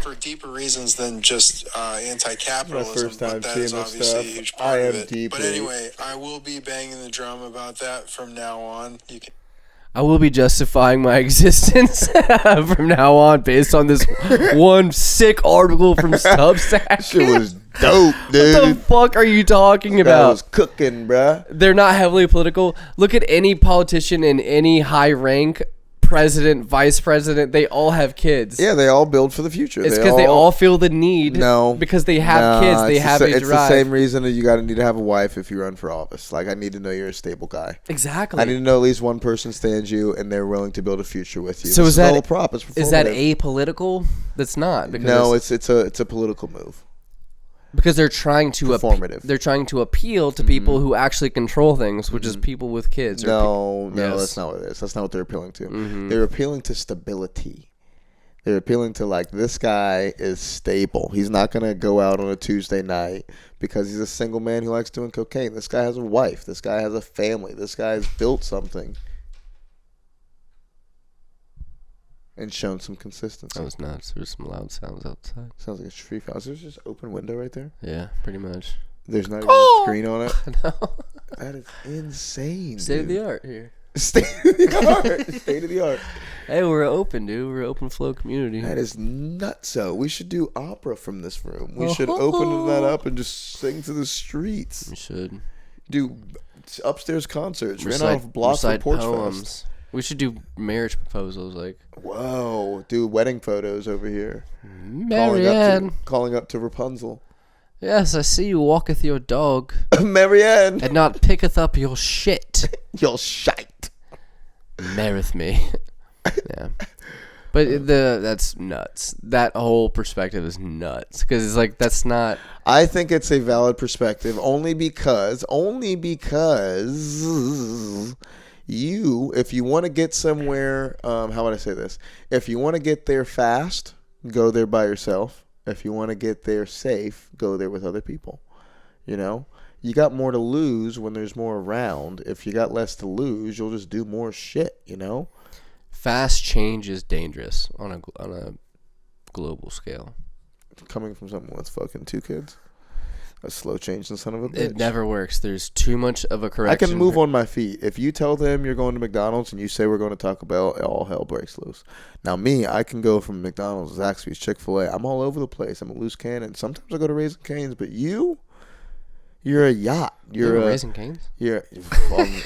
for deeper reasons than just anti-capitalism. My first time but that seeing is this obviously a stuff. huge I part of am it. deeply. But anyway, I will be banging the drum about that from now on. You can. I will be justifying my existence from now on based on this one sick article from Substack. Shit was dope, dude. What the fuck are you talking That about? was cooking, bruh. They're not heavily political. Look at any politician in any high rank, president, vice president. They all have kids. Yeah, they all build for the future. It's because they all feel the need. No, because they have kids. They have a drive. It's the same reason that you got to need to have a wife if you run for office. Like, I need to know you're a stable guy. Exactly. I need to know at least one person stands you and they're willing to build a future with you. So This is that the whole prop? It's is that performative. apolitical? That's not. Because No, it's a political move. because they're trying to Performative. they're trying to appeal to people who actually control things, which is people with kids. No, Yes. that's not what it is. That's not what they're appealing to. Mm-hmm. They're appealing to stability. They're appealing to, like, this guy is stable. He's not going to go out on a Tuesday night because he's a single man who likes doing cocaine. This guy has a wife. This guy has a family. This guy has built something and shown some consistency. That was nuts. There's some loud sounds outside. Sounds like a tree fell. Is there just an open window right there? Yeah, pretty much. There's not even a screen on it? No. That is insane, State of dude. the art here. State of the art. State of the art. Hey, we're open, dude. We're an open flow community. That is nutso. We should do opera from this room. We should open that up and just sing to the streets. We should Do upstairs concerts. Rent off blocks of recite Porch poems. Fest. We should do marriage proposals, like Whoa. Do wedding photos over here. Marianne. Calling up to Rapunzel. Yes, I see you walketh your dog Marianne. and not picketh up your shit. You'll shite. Mareth me. Yeah. But that's nuts. That whole perspective is nuts because it's like that's not. I think it's a valid perspective only because you, if you want to get somewhere, how would I say this? If you want to get there fast, go there by yourself. If you want to get there safe, go there with other people. You know, you got more to lose when there's more around. If you got less to lose, you'll just do more shit, you know? Fast change is dangerous on a global scale. Coming from someone with fucking 2 kids. A slow changing son of a bitch. It never works. There's too much of a I correction. can move on my feet. If you tell them you're going to McDonald's and you say we're going to Taco Bell, all hell breaks loose. Now me, I can go from McDonald's, Zaxby's, Chick-fil-A. I'm all over the place. I'm a loose cannon. Sometimes I go to Raising Cane's, but you're a yacht. You're a Raising Cane's? You're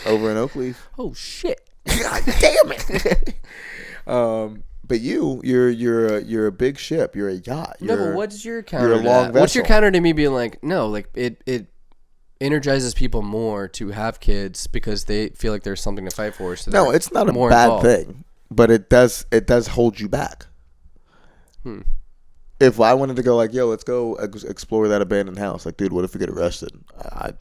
over in Oakleaf. Oh shit! God damn it! But you're a big ship. You're a yacht. No, but what's your counter? You're a long vessel. What's your counter to me being like, no, like it energizes people more to have kids because they feel like there's something to fight for. So no, it's not a more bad involved. thing, but it does hold you back. If I wanted to go like, yo, let's go explore that abandoned house. Like, dude, what if we get arrested? I'll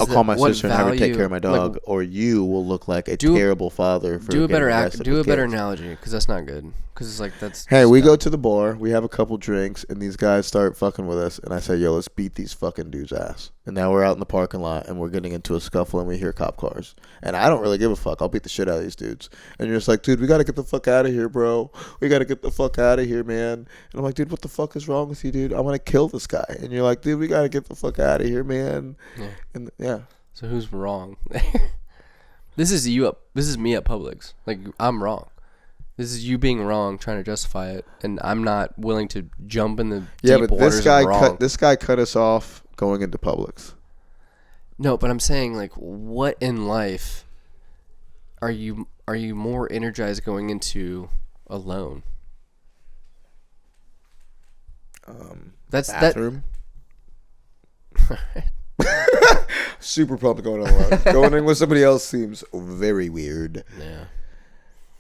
call my sister and have her take care of my dog, or you will look like a terrible father for do a better arrested do a with better kids. analogy, because that's not good. Because it's like that's. Hey, we go to the bar, we have a couple drinks, and these guys start fucking with us, and I say, yo, let's beat these fucking dudes' ass. And now we're out in the parking lot, and we're getting into a scuffle, and we hear cop cars. And I don't really give a fuck. I'll beat the shit out of these dudes. And you're just like, dude, we got to get the fuck out of here, bro. We got to get the fuck out of here, man. And I'm like, dude, what the fuck is wrong with you, dude? I want to kill this guy. And you're like, dude, we got to get the fuck out of here, man. Yeah. And yeah. So who's wrong? This is me at Publix. Like, I'm wrong. This is you being wrong, trying to justify it, and I'm not willing to jump in the deep waters of wrong. This guy cut us off going into Publix. No, but I'm saying, like, what in life are you more energized going into alone? Bathroom. Super pumped going alone. Going in with somebody else seems very weird. Yeah.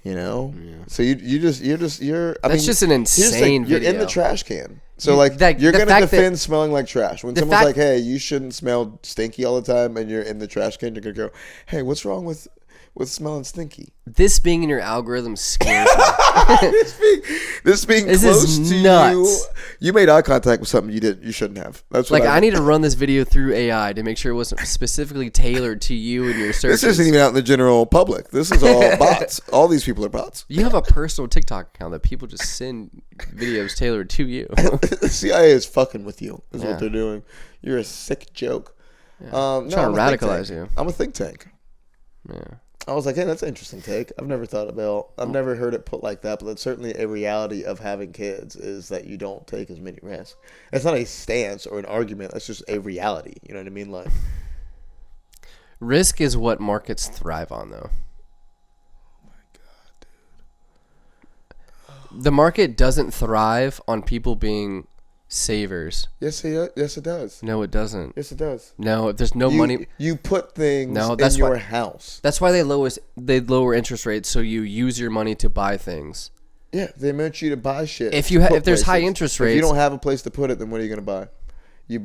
You know? Yeah. So you're That's just an insane You're video. in the trash can. So like you're going to defend smelling like trash. When someone's like, "Hey, you shouldn't smell stinky all the time," and you're in the trash can, you're going to go, "Hey, what's wrong with smelling stinky?" This being in your algorithm scares me. this being This close is to nuts. you. You made eye contact with something you shouldn't have. That's what I need to run this video through AI to make sure it wasn't specifically tailored to you and your searches. This isn't even out in the general public. This is all bots. All these people are bots. You have a personal TikTok account that people just send videos tailored to you. The CIA is fucking with you. Is Yeah. what they're doing. You're a sick joke. Yeah. No, Trying to I'm a think radicalize tank. you. I'm a think tank. Yeah. I was like, hey, that's an interesting take. I've never heard it put like that, but that's certainly a reality of having kids is that you don't take as many risks. It's not a stance or an argument. That's just a reality. You know what I mean? Like, Risk is what markets thrive on, though. oh my god, dude. The market doesn't thrive on people being savers. Yes, it does. No, it doesn't. Yes, it does. No, if there's no money. You put things that's in your why- house. That's why they lower interest rates, so you use your money to buy things. Yeah, they meant you to buy shit. If to there's put high places. interest If you rates- don't have a place to put it, then what are you gonna buy? You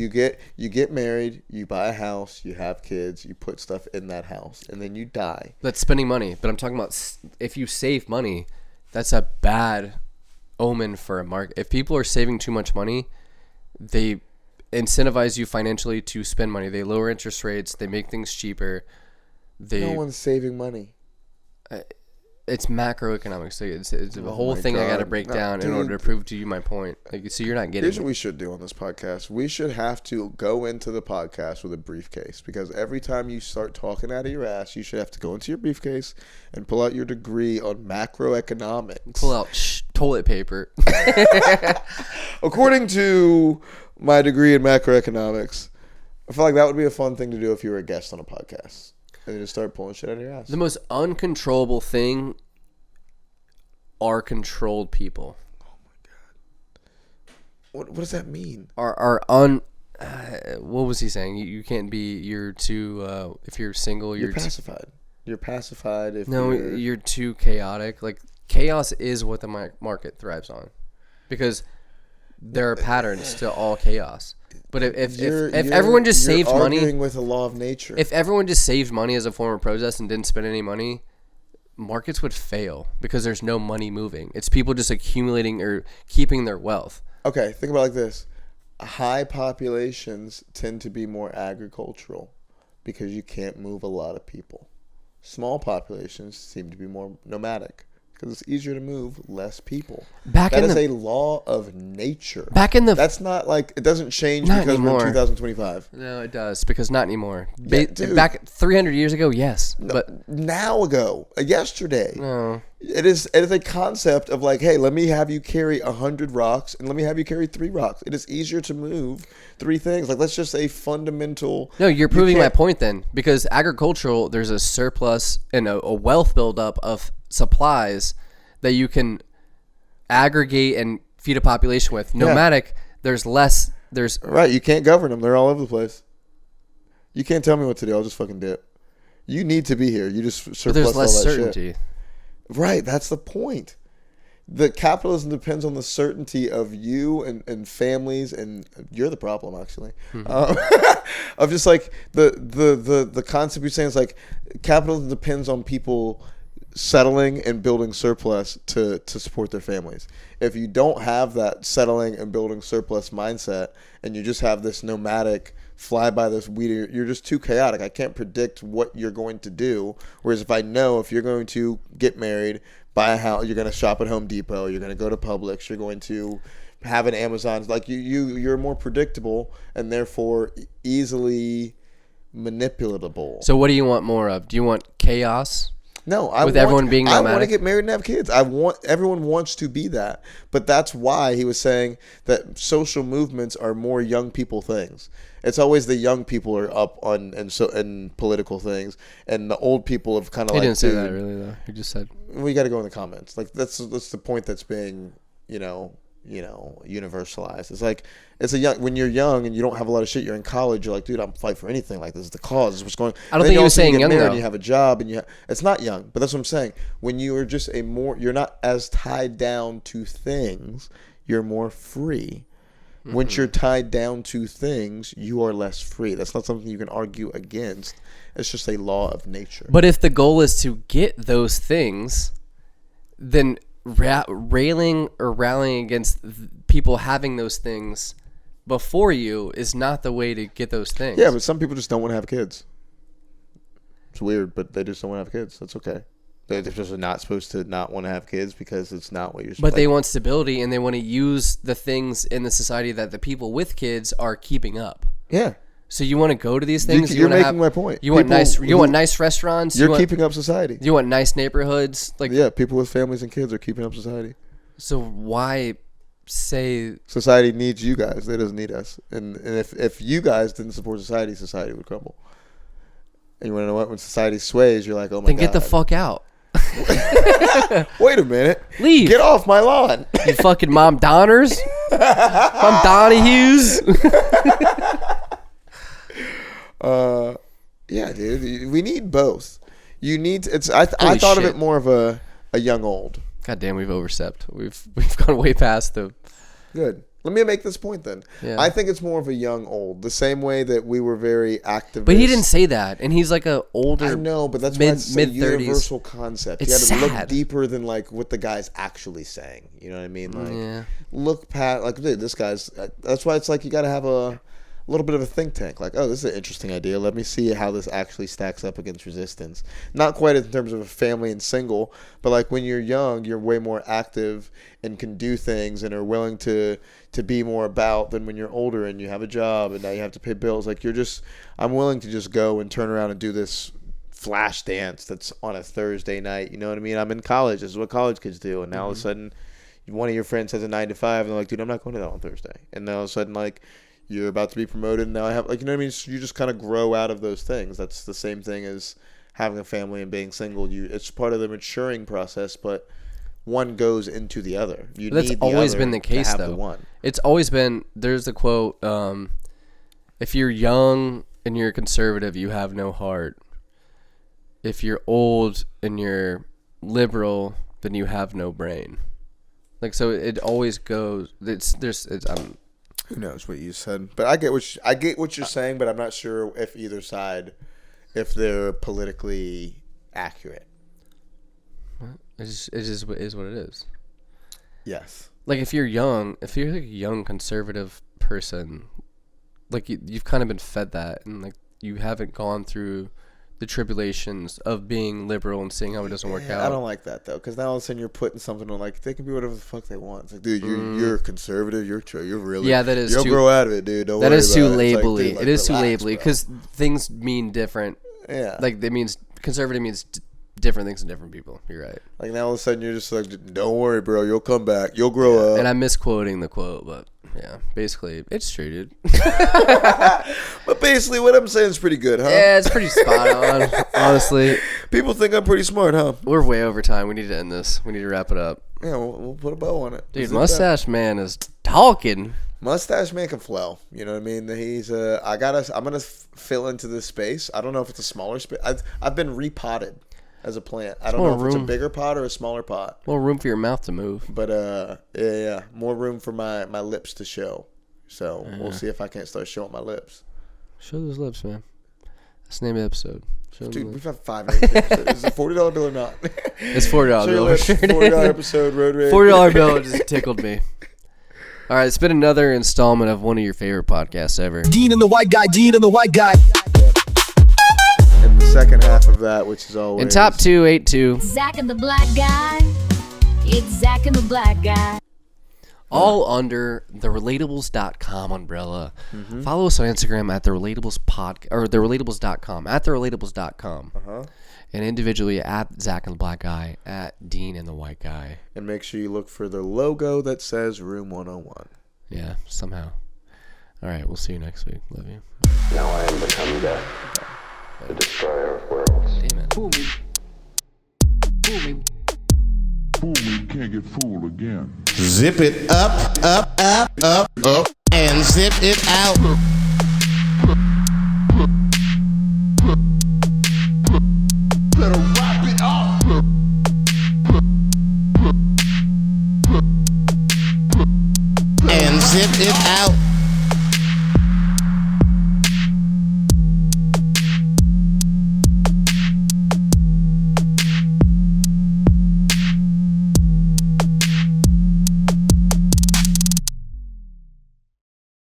get married, you buy a house, you have kids, you put stuff in that house, and then you die. That's spending money. But I'm talking about if you save money, that's a bad omen for a market. If people are saving too much money, they incentivize you financially to spend money. They lower interest rates. They make things cheaper. No one's saving money. It's macroeconomics. So it's a whole my thing I got to God. break No, down in dude. order to prove to you my point. Like, so you're not getting Here's it. what we should do on this podcast. We should have to go into the podcast with a briefcase because every time you start talking out of your ass, you should have to go into your briefcase and pull out your degree on macroeconomics. Pull out toilet paper. According to my degree in macroeconomics, I feel like that would be a fun thing to do if you were a guest on a podcast. And then just start pulling shit out of your ass. The most uncontrollable thing are controlled people. What does that mean? What was he saying? You can't be. You're too. If you're single, You're pacified. You're pacified if you're too chaotic. Like, chaos is what the market thrives on, because there are patterns to all chaos. But if everyone just saved money, arguing with the law of nature. if everyone just saved money as a form of protest and didn't spend any money, markets would fail because there's no money moving. It's people just accumulating or keeping their wealth. Okay, think about it like this. High populations tend to be more agricultural because you can't move a lot of people. Small populations seem to be more nomadic because it's easier to move less people. That is a law of nature. That's not like it doesn't change not because anymore. we're in 2025. No, it does, because not anymore. Yeah, dude. Back 300 years ago, yes, but now ago, yesterday. no. It is a concept of like, hey, let me have you carry 100 rocks and let me have you carry 3 rocks. It is easier to move 3 things. Like, that's just a fundamental. No, you're proving my point then, because agricultural, there's a surplus and a wealth buildup of supplies that you can aggregate and feed a population with. Nomadic, there's less. There's right. You can't govern them. They're all over the place. You can't tell me what to do. I'll just fucking dip. You need to be here. You just surplus but there's less all that certainty. Shit. Right, that's the point. The capitalism depends on the certainty of you and families, and you're the problem actually. Of just like the concept you're saying is like capitalism depends on people settling and building surplus to support their families. If you don't have that settling and building surplus mindset, and you just have this nomadic fly by this weed, you're just too chaotic. I can't predict what you're going to do. Whereas if I know if you're going to get married, buy a house, you're going to shop at Home Depot, you're going to go to Publix, you're going to have an Amazon, like you're more predictable and therefore easily manipulatable. So what do you want more of? Do you want chaos? No, everyone being nomadic? I want to get married and have kids. Everyone wants to be that, but that's why he was saying that social movements are more young people things. It's always the young people are up on and political things, and the old people have kind of. He didn't say that really though. He just said we got to go in the comments. Like that's the point that's being universalized. It's like when you're young and you don't have a lot of shit. You're in college. You're like, dude, I'm fight for anything. Like this is the cause. This is what's going. I don't think he was saying young though. And you have a job and it's not young, but that's what I'm saying. When you are just you're not as tied down to things. You're more free. Mm-hmm. Once you're tied down to things, you are less free. That's not something you can argue against. It's just a law of nature. But if the goal is to get those things, then railing or rallying against people having those things before you is not the way to get those things. Yeah, but some people just don't want to have kids. It's weird, but they just don't want to have kids. That's okay. They're just not supposed to not want to have kids because it's not what you're supposed to. But they want stability, and they want to use the things in the society that the people with kids are keeping up. Yeah. So you want to go to these things? You're making my point. You want nice restaurants? You're keeping up society. You want nice neighborhoods? Yeah, people with families and kids are keeping up society. So why say society needs you guys? It doesn't need us. And if you guys didn't support society, society would crumble. And you want to know what? When society sways, you're like, oh my God. Then get the fuck out. Wait a minute. Leave. Get off my lawn. You fucking Mom Donners. Mom Donahues. Yeah, dude. We need both. You need. I thought of it more of a young old. God damn, we've overstepped. We've gone way past the. Good. Let me make this point then. Yeah. I think it's more of a young old, the same way that we were very active. But he didn't say that, and he's like a older. I know, but that's why it's a universal concept. It's you got to sad. look deeper than like what the guy's actually saying. You know what I mean? Like, yeah. Look past like dude, this guy's. That's why it's like you got to have a little bit of a think tank. Like, oh, this is an interesting idea. Let me see how this actually stacks up against resistance. Not quite in terms of a family and single, but like when you're young, you're way more active and can do things and are willing to be more about than when you're older and you have a job and now you have to pay bills. Like I'm willing to just go and turn around and do this flash dance that's on a Thursday night. You know what I mean? I'm in college. This is what college kids do. And now all of a sudden one of your friends has a 9 to 5 and they're like, dude, I'm not going to that on Thursday. And then all of a sudden like you're about to be promoted and now I have like, you know what I mean? So you just kind of grow out of those things. That's the same thing as having a family and being single. It's part of the maturing process, but one goes into the other. That's always been the case, though. It's always been. There's a quote: "If you're young and you're conservative, you have no heart. If you're old and you're liberal, then you have no brain." Like so, it always goes. Who knows what you said? But I get what you're saying, but I'm not sure if either side, if they're politically accurate. It just is what it is. Yes. Like if you're like a young conservative person, like you've kind of been fed that, and like you haven't gone through the tribulations of being liberal and seeing how it doesn't work out. I don't like that though, because now all of a sudden you're putting something on like they can be whatever the fuck they want. It's like, dude, you're conservative. You're really that is you'll too, grow out of it, dude. Don't that worry is too about it. It's like, labely. dude, like, it is relax, too labely bro. because things mean different. Yeah, Like it means conservative means different things to different people. You're right. like now all of a sudden you're just like, don't worry, bro. You'll come back. You'll grow up. And I'm misquoting the quote, but yeah, basically it's true, dude. But basically, what I'm saying is pretty good, huh? Yeah, it's pretty spot on. Honestly, People think I'm pretty smart, huh? we're way over time. We need to end this. We need to wrap it up. Yeah, we'll put a bow on it. Dude, Zip that. Mustache Man is talking. Mustache Man can flow. You know what I mean? He's I'm gonna fill into this space. I don't know if it's a smaller space. I've been repotted as a plant. I don't know if it's a bigger pot or a smaller pot. More room for your mouth to move. But yeah, more room for my lips to show. So we'll see if I can't start showing my lips. Show those lips, man. That's the name of the episode. Show them Dude, the we've had 5 episodes. Is it $40 bill or not? It's $40 Show your bill. lips, Sure it $40 is. episode, road rage. $40 bill just tickled me. All right, it's been another installment of one of your favorite podcasts ever. Dean and the white guy, Dean and the white guy. And the second half of that, which is always... In top 282, Zack and the black guy. It's Zack and the black guy. all under the relatables.com umbrella. Follow us on Instagram at the relatables or the relatables.com, at the relatables.com. And individually at Zack and the Black Guy, at Dean and the White Guy. And make sure you look for the logo that says Room 101. Yeah, somehow. All right, we'll see you next week. Love you. Now I am become death, the destroyer of worlds. Damn it. Fool me, can't get fooled again. Zip it up, and zip it out.